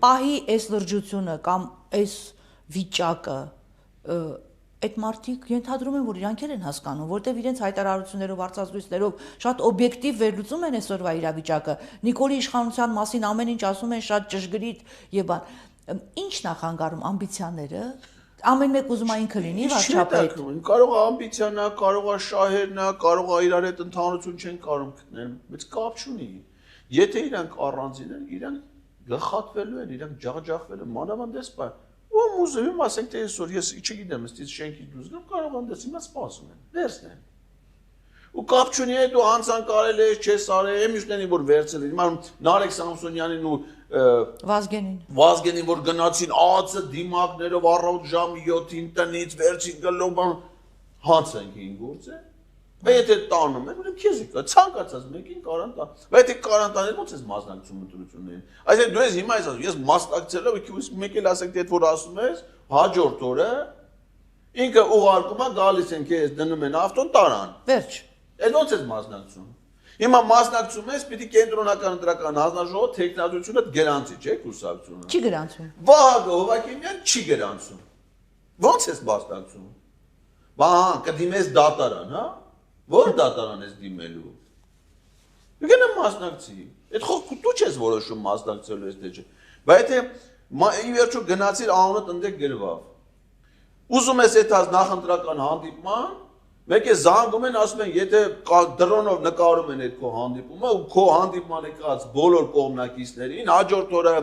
Speaker 1: պահի այս լրջությունը կամ այս վիճակը այդ մարդիկ ենթադրում են, որ իրանք են հասկանում, որտեվ իրենց հայտարարություններով, արծազրույցներով շատ օբյեկտիվ վերլուծում են այսօրվա իրավիճակը։ Նիկոլի իշխանության մասին ամեն ինչ ասում են շատ ճշգրիտ եւ բան։ Ինչ նախանգարում ամբիցիաները, ամեն մեկ ուզում է ինքը լինի վարչապետ։
Speaker 2: Կարող է ամբիցիան է, կարող է շահերն է, կարող է իրար հետ ընդհանրություն չեն կարող գտնել, բայց կապ չունի։ Եթե իրանք առանձին են, իրանք գլխատվելու են, իրանք ջախջախվելու, մանավանդ էս Ու մուզեում ասենք թե այսօր ես չգիտեմ, ըստ շենքից դուրս գամ, կարող եմ դες հիմա սպասում են, վերցնեն։ Ու կապ չունի այդ ու անցան կարել է, չես արել, մյուսներին որ վերցել են։ Հիմա Նարեկ Սամսոնյանին ու Վազգենին որ գնացին ԱԱՑ դիմակներով առավոտ ժամը 7-ին տնից վերցին գլոբ հանց են գին գործը։ Բայց եթե տանում են, ուրեմն քեզ է ցանկացած մեկին կարան տան։ Բայց եթե կարան տանել ո՞նց է մասնակցում ընտրություններին։ Այսինքն դու ես հիմա ես ասում, ես մասնակցելով մեկ էլ ասենք թե այդ որ ասում ես, հաջորդ օրը ինքը ուղարկում է գալիս են քեզ դնում են ավտոն տարան։
Speaker 1: Վերջ։
Speaker 2: Այդ ո՞նց է մասնակցում։ Հիմա մասնակցում ես, պիտի կենտրոնական ընտրական հանձնաժողովը տեխնատությունը գրանցի, չէ՞, կուսակցությունը։
Speaker 1: Չի գրանցում։
Speaker 2: Վահագն Հովակիմյան չի գրանցում։ Ո՞նց է մասնակցում։ Բա կդիմես դատարան, հա? Որ դատարան ես դիմելու։ Գնա մասնակցի։ Այդ խոսքը դու չես որոշում մասնակցելու ես թե չէ։ Բայց եթե ի վերջո գնացիր անունդ ընդեք գրվավ։ Ուզում ես այդ նախընտրական հանդիպման, մեկ է զանգում են, ասում են, եթե դրոնով նկարում են այդ քո հանդիպումը, ու քո հանդիպման եկած բոլոր կողմնակիցներին հաջորդ օրը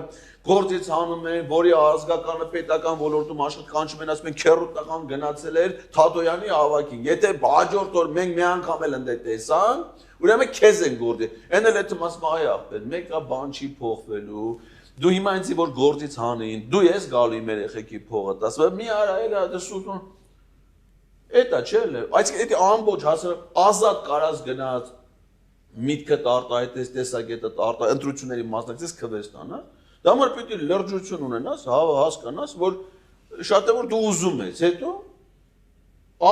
Speaker 2: գործից հանում են, որի ազգականը պետական ոլորտում աշխատանքում են, ասում են քերուտական գնացել էր Թադոյանի ավակին։ Եթե հաջորդ օր մենք մի անգամ էլ ընդե տեսան, ուրեմն քեզ են գործի։ Էն էլ այդ մասը այ ախպեր, մեկը բան չի փոխվելու։ Դու հիմա ինձ որ գործից հանին, դու ես գալու իմ երեխեքի փողը, ասում մի արա, էլա դսուտուն։ Էտա չէ՞, այս էդի ամբողջ հասարակ ազատ կարած գնաց միտքդ արտահայտես, տեսակետդ արտահայտ, ընտրությունների մասնակցես քվեստան, հա։ Դա համար պետք է լրջություն ունենաս, հասկանաս, որ շատ է որ դու ուզում ես, հետո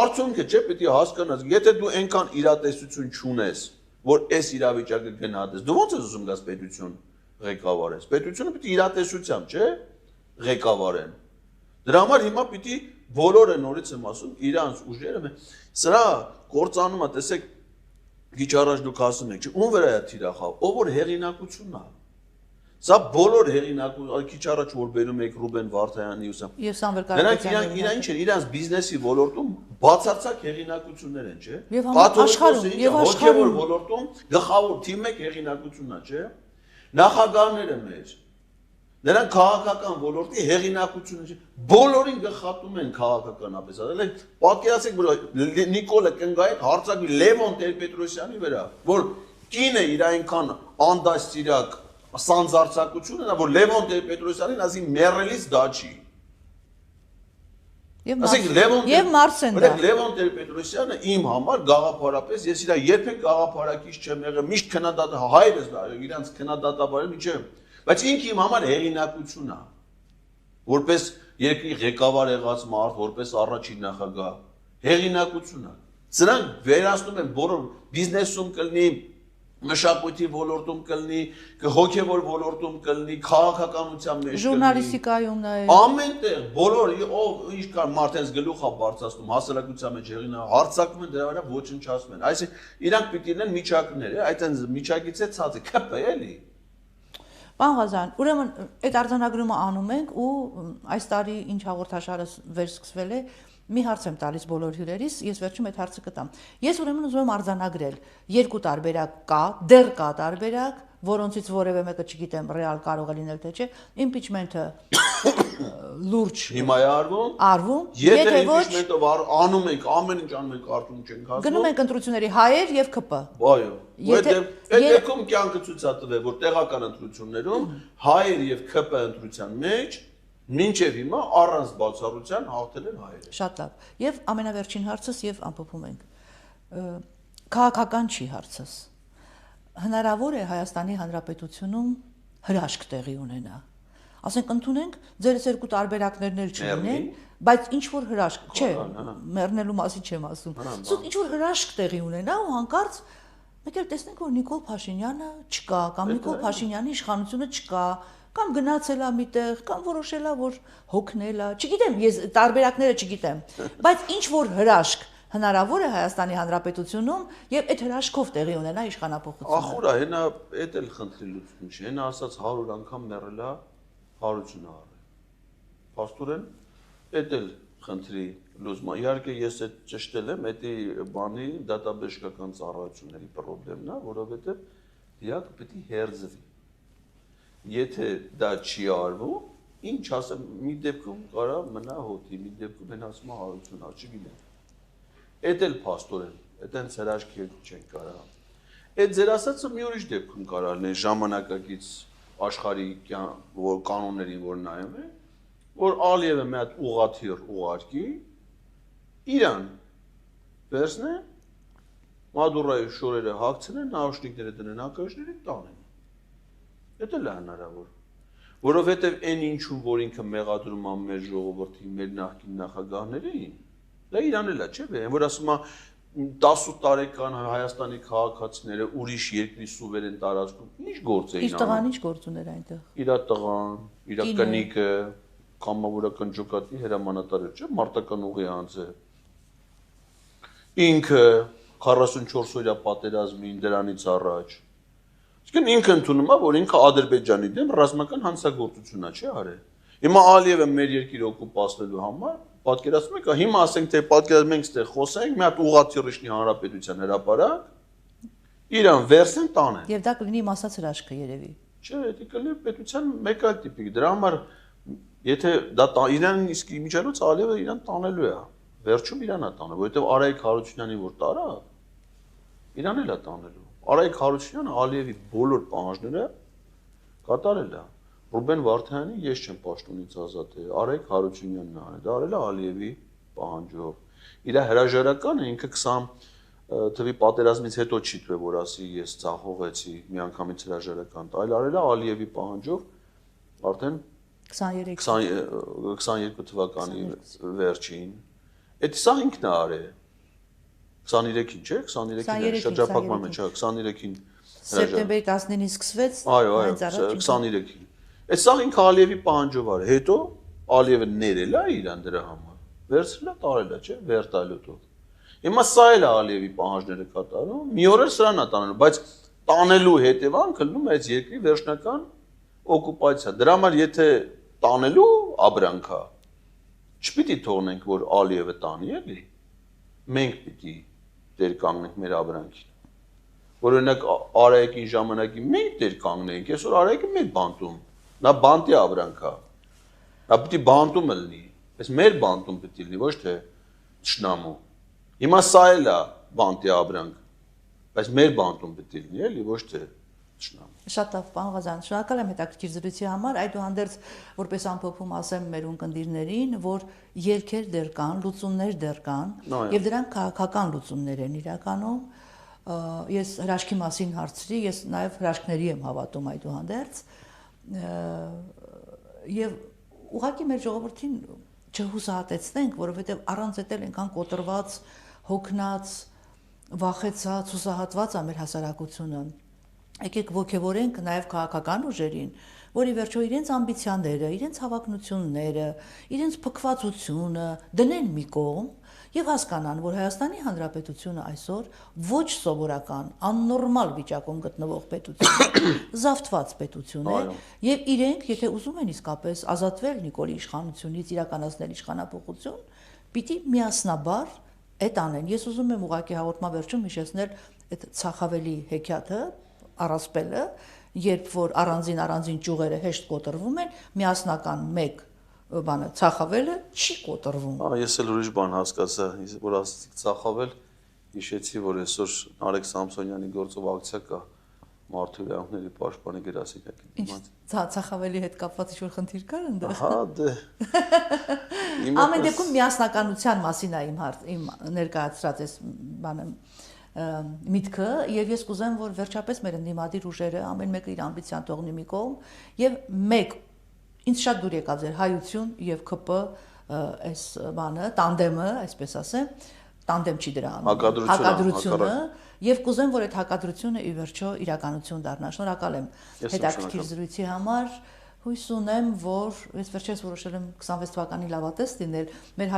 Speaker 2: արդյունքը չէ, պետք է հասկանաս, եթե դու այնքան իրատեսություն չունես, որ այս իրավիճակը գնահատես, դու ո՞նց ես ուզում գաս պետություն ղեկավարես։ Պետությունը պետք է իրատեսությամբ, չէ՞, ղեկավարեն։ Դրա համար հիմա պետք է բոլորը նորից եմ ասում, իրանց ուժերը, սրա կործանումը, տեսեք, քիչ առաջ դուք ասում եք, ում վրա է թիրախավ, ով որ հեղինակությունն է։ Սա բոլոր հեղինակություն, քիչ առաջ որ բերում եք Ռուբեն Վարդայանի ու սա։ Նրանք իրան ինչ են, իրանց բիզնեսի ոլորտում բացարձակ հեղինակություններ են, չէ։
Speaker 1: Եւ աշխարհում
Speaker 2: ոլորտում գլխավոր թիմը հեղինակությունն է, չէ։ Նախագահները մեր նրանք քաղաքական ոլորտի հեղինակությունը չէ, բոլորին գլխատում են քաղաքականապես, այլ պատկերացեք, որ Նիկոլը կնգայի հարցակվի Լևոն Տեր-Պետրոսյանի վրա, որ կինը իր այնքան անդաստիրակ սանձարձակություն ունի, որ Լևոն Տեր-Պետրոսյանին ասի մեռելից դա չի։
Speaker 1: Եվ Մարսեն դա։
Speaker 2: Լևոն Տեր-Պետրոսյանը իմ համար գաղափարապես, ես իր երբեք գաղափարակից չեմ եղել, միշտ քննադատ հայրս դա, իրանց քննադատաբարել ինչեմ։ Բայց ինքը իմ համար հեղինակություն է, որպես երկրի ղեկավար եղած մարդ, որպես առաջին նախագահ, հեղինակություն է։ Սրանք վերացնում են բոլոր բիզնեսում կլինի, մշակույթի ոլորտում կլինի, հոգևոր ոլորտում կլինի, քաղաքականության մեջ կլինի,
Speaker 1: ժուրնալիստիկայում նաև։
Speaker 2: Ամենտեղ բոլոր ով ինչ կար մարդենց գլուխա բարձրացնում, հասարակության մեջ հեղինակ հարցակում են դրա վրա ոչնչացնում են։ Այսինքն իրանք պիտի լինեն միջակներ, այդ այն միջակից է ցածը, ԿՊ էլի։
Speaker 1: Պարոն Ղազարյան, ուրեմն այդ արձանագրումը անում ենք ու այս տարի ինչ հաղորդաշարը վերսկսվել է, մի հարց եմ տալիս բոլոր հյուրերիս, ես վերջում այդ հարցը կտամ։ Ես ուրեմն ուզում եմ արձանագրել, երկու տարբերակ կա, դեռ կա տարբերակ, որոնցից որևէ մեկը չգիտեմ ռեալ կարող է լինել թե չէ, impeachment-ը լուրջ
Speaker 2: հիմա է արվում, եթե impeachment-ով անում ենք, ամեն ինչ անում ենք, արդյունք չենք հասնում։
Speaker 1: Գնում ենք ընտրությունների հայեր եւ ԿՊ։
Speaker 2: Այո։ Այդ դեպքում կյանքը ցույց է տվել, որ տեղական ընտրություններում հայեր եւ ԿՊ ընտրության մեջ մինչև հիմա առանց բացառության հաղթել են հայերը։
Speaker 1: Շատ լավ։ Եվ ամենավերջին հարցս եւ ամփոփում ենք։ Քաղաքական չի հարցս։ Հնարավոր է Հայաստանի Հանրապետությունում հրաշք տեղի ունենա։ Ասենք ընդունենք, ձերս երկու տարբերակներ չլինեն, բայց ինչ որ հրաշք, չէ, մեռնելու մասին չեմ ասում։ Սուտ ինչ որ հրաշք տեղի ունենա ու հանկարծ մեկ էլ տեսնենք, որ Նիկոլ Փաշինյանը չկա, կամ Նիկոլ Փաշինյանի իշխանությունը չկա, կամ գնացել է միտեղ, կամ որոշել է, որ հոգնել է, չգիտեմ, ես տարբերակները չգիտեմ, բայց ինչ որ հրաշք հնարավոր է Հայաստանի Հանրապետությունում եւ այդ հրաշքով տեղի ունենա իշխանապողությունը։
Speaker 2: Ախուրա, հենա էդ էլ խնդրի լուծում չի, հենա ասած 100 անգամ մեռել է, հարություն արել։ Փաստորեն էդ էլ խնդրի լուծում։ Իհարկե ես այդ ճշտել եմ, էդի բանի դատաբժշկական ծառայությունների խնդիրն է, որովհետեւ դիակ պետք է հերձվի։ Եթե դա չի արվում, ինչ ասեմ, մի դեպքում կարա մնա հոտի, մի դեպքում են ասում հարություն ա, չգիտեմ։ Էդ էլ փաստորեն, այդ են հրաշքի չեն կարա։ Այդ ձեր ասածը մի ուրիշ դեպքում կարա լինի ժամանակակից աշխարհի որ կանոններին որ նայում է, որ Ալիևը մի հատ ուղղաթիռ ուղարկի, Իրան վերցնե, Մադուրայի շորերը հագցնեն, նաուշնիկները դնեն ակաշների տանեն։ Դա էլ է հնարավոր, որովհետև այն ինչու, որ ինքը մեղադրում է մեր ժողովրդի, մեր նախկին նախագահներին, դա Իրան էլ է, չէ՞, որ ասում է 18 տարեկան Հայաստանի քաղաքացիները ուրիշ երկրի սուվերեն տարածքում ինչ գործ էին անում։
Speaker 1: Իր տղան ինչ գործ ուներ այնտեղ։
Speaker 2: Իր տղան, իր կնիկը, կամավորական ջոկատի հրամանատարը, չէ՞, մարտական ուղի անձը։ ինքը 44 օրյա պատերազմին դրանից առաջ։ Իսկ ինքը ընդունում է, որ ինքը Ադրբեջանի դեմ ռազմական հանցագործություն է, չի արել։ Հիմա Ալիևը մեր երկիրը օկուպացնելու համար պատկերացնում եք, հիմա ասենք թե պատկերացնում ենք, ստեղ խոսենք, մի հատ ուղղաթիռիչնի հանրապետության հրապարակ, իրան վերսեն տանեն։
Speaker 1: Եվ դա կլինի իմ ասած հրաշքը երևի։
Speaker 2: Չէ, դա կլինի պետության մեկ այլ տիպիկ։ Դրա համար եթե դա իրան իսկ իմիջիայլոց Ալիևը իրան տանելու է, վերջում իրան է տանելու, որովհետև Արայիկ Հարությունյանին որ տարա, իրան էլ է տանելու։ Արայիկ Հարությունյանը Ալիևի բոլոր պահանջները կատարել է։ Ռուբեն Վարդանյանի ես չեմ պաշտոնից ազատել, Արայիկ Հարությունյանն է արել, դա արել է Ալիևի պահանջով։ Իր հրաժարականը ինքը 20 թվի պատերազմից հետո չի թվե, որ ասի ես ցախողեցի միանգամից հրաժարական, այլ արել է Ալիևի պահանջով արդեն 22 թվականի վերջին։ Այդ սա ինքն է արել 23-ին, չէ՞, 23-ին շրջափակման մեջ, 23-ին
Speaker 1: սեպտեմբերի 19-ին սկսվեց,
Speaker 2: այո, 23-ին։ Այդ սա ինքը Ալիևի պահանջով արել։ Հետո Ալիևը ներել է իրան դրա համար։ Վերցրել է, տարել է, չէ՞, վերտալյոտով։ Հիմա սա էլ է Ալիևի պահանջները կատարում։ Մի օր էլ սրան է տանելու, բայց տանելու հետևանքը լինում է այս երկրի վերջնական օկուպացիա։ Դրա համար եթե տանելու ապրանքա, չպիտի թողնենք, որ Ալիևը տանի, էլի։ Մենք պիտի դեր կանգնենք մեր ապրանքին։ Որ օրինակ Արայիկի ժամանակի մենք դեր կանգնենք, այսօր Արայիկը մեր բանտում, նա բանտի ապրանքա։ Նա պիտի բանտում լինի, այս մեր բանտում պիտի լինի, ոչ թե ճշնամու։ Հիմա սա էլ է բանտի ապրանք, բայց մեր բանտում պիտի լինի, էլի, ոչ թե ճշնամու։
Speaker 1: Շատ լավ, պարոն Ղազարյան, շնորհակալ եմ հետաքրքիր զրույցի համար, այդուհանդերձ որպես ամփոփում ասեմ մեր ունկնդիրներին, որ ելքեր դեռ կան, լուծումներ դեռ կան, եւ դրանք քաղաքական լուծումներ են իրականում։ Ես հրաշքի մասին հարցրի, ես նաեւ հրաշքների եմ հավատում այդուհանդերձ, եւ ուղղակի մեր ժողովրդին չհուսահատեցնենք, որովհետեւ առանց էդ էլ այնքան կոտրված, հոգնած, վախեցած, հուսահատված է մեր հասարակությունը։ Եկեք ոգևորենք նաև քաղաքական ուժերին, որ ի վերջո իրենց ամբիցիաները, իրենց հավակնությունները, իրենց փքվածությունը դնեն մի կողմ եւ հասկանան, որ Հայաստանի Հանրապետությունը այսօր ոչ սովորական, աննորմալ վիճակում գտնվող պետություն է, զավթված պետություն է, եւ իրենք, եթե ուզում են իսկապես ազատվել Նիկոլի իշխանությունից, իրականացնել իշխանապողություն, պիտի միասնաբար այդ անեն։ Ես ուզում եմ ուղղակի հաղորդման վերջում հիշեցնել այդ ցախավելի հեքիաթը առասպելը, երբ որ առանձին ճյուղերը հեշտ կոտրվում են, միասնական մեկ բանը ցախավելը չի կոտրվում։
Speaker 2: Ես էլ ուրիշ բան հասկացա, որ ասացիք ցախավել, հիշեցի, որ այսօր Արեգ Սամսոնյանի գործով ակցիա կա մարդու իրավունքների պաշտպանի գրասենյակի։
Speaker 1: Ինչ ցախավելի հետ կապված ինչ-որ խնդիր կար այնտեղ։
Speaker 2: Հա, դե։
Speaker 1: Ամեն դեպքում միասնականության մասին է իմ ներկայացրած այս բանը միտքը եւ ես կուզեմ որ վերջապես մեր ընդդիմադիր ուժերը ամեն մեկը իր ամբիցիան թողնի մի կողմ եւ մեկ ինձ շատ դուր եկավ ձեր հայություն եւ ԿՊ այս բանը տանդեմը այսպես ասեմ տանդեմ չի դրա հակադրությունը եւ կուզեմ որ այդ հակադրությունը ի վերջո իրականություն դառնա շնորհակալ եմ հետաքրքիր զրույցի համար հույս ունեմ որ ես վերջերս որոշել եմ 26 թվականի լավատես լինել մեր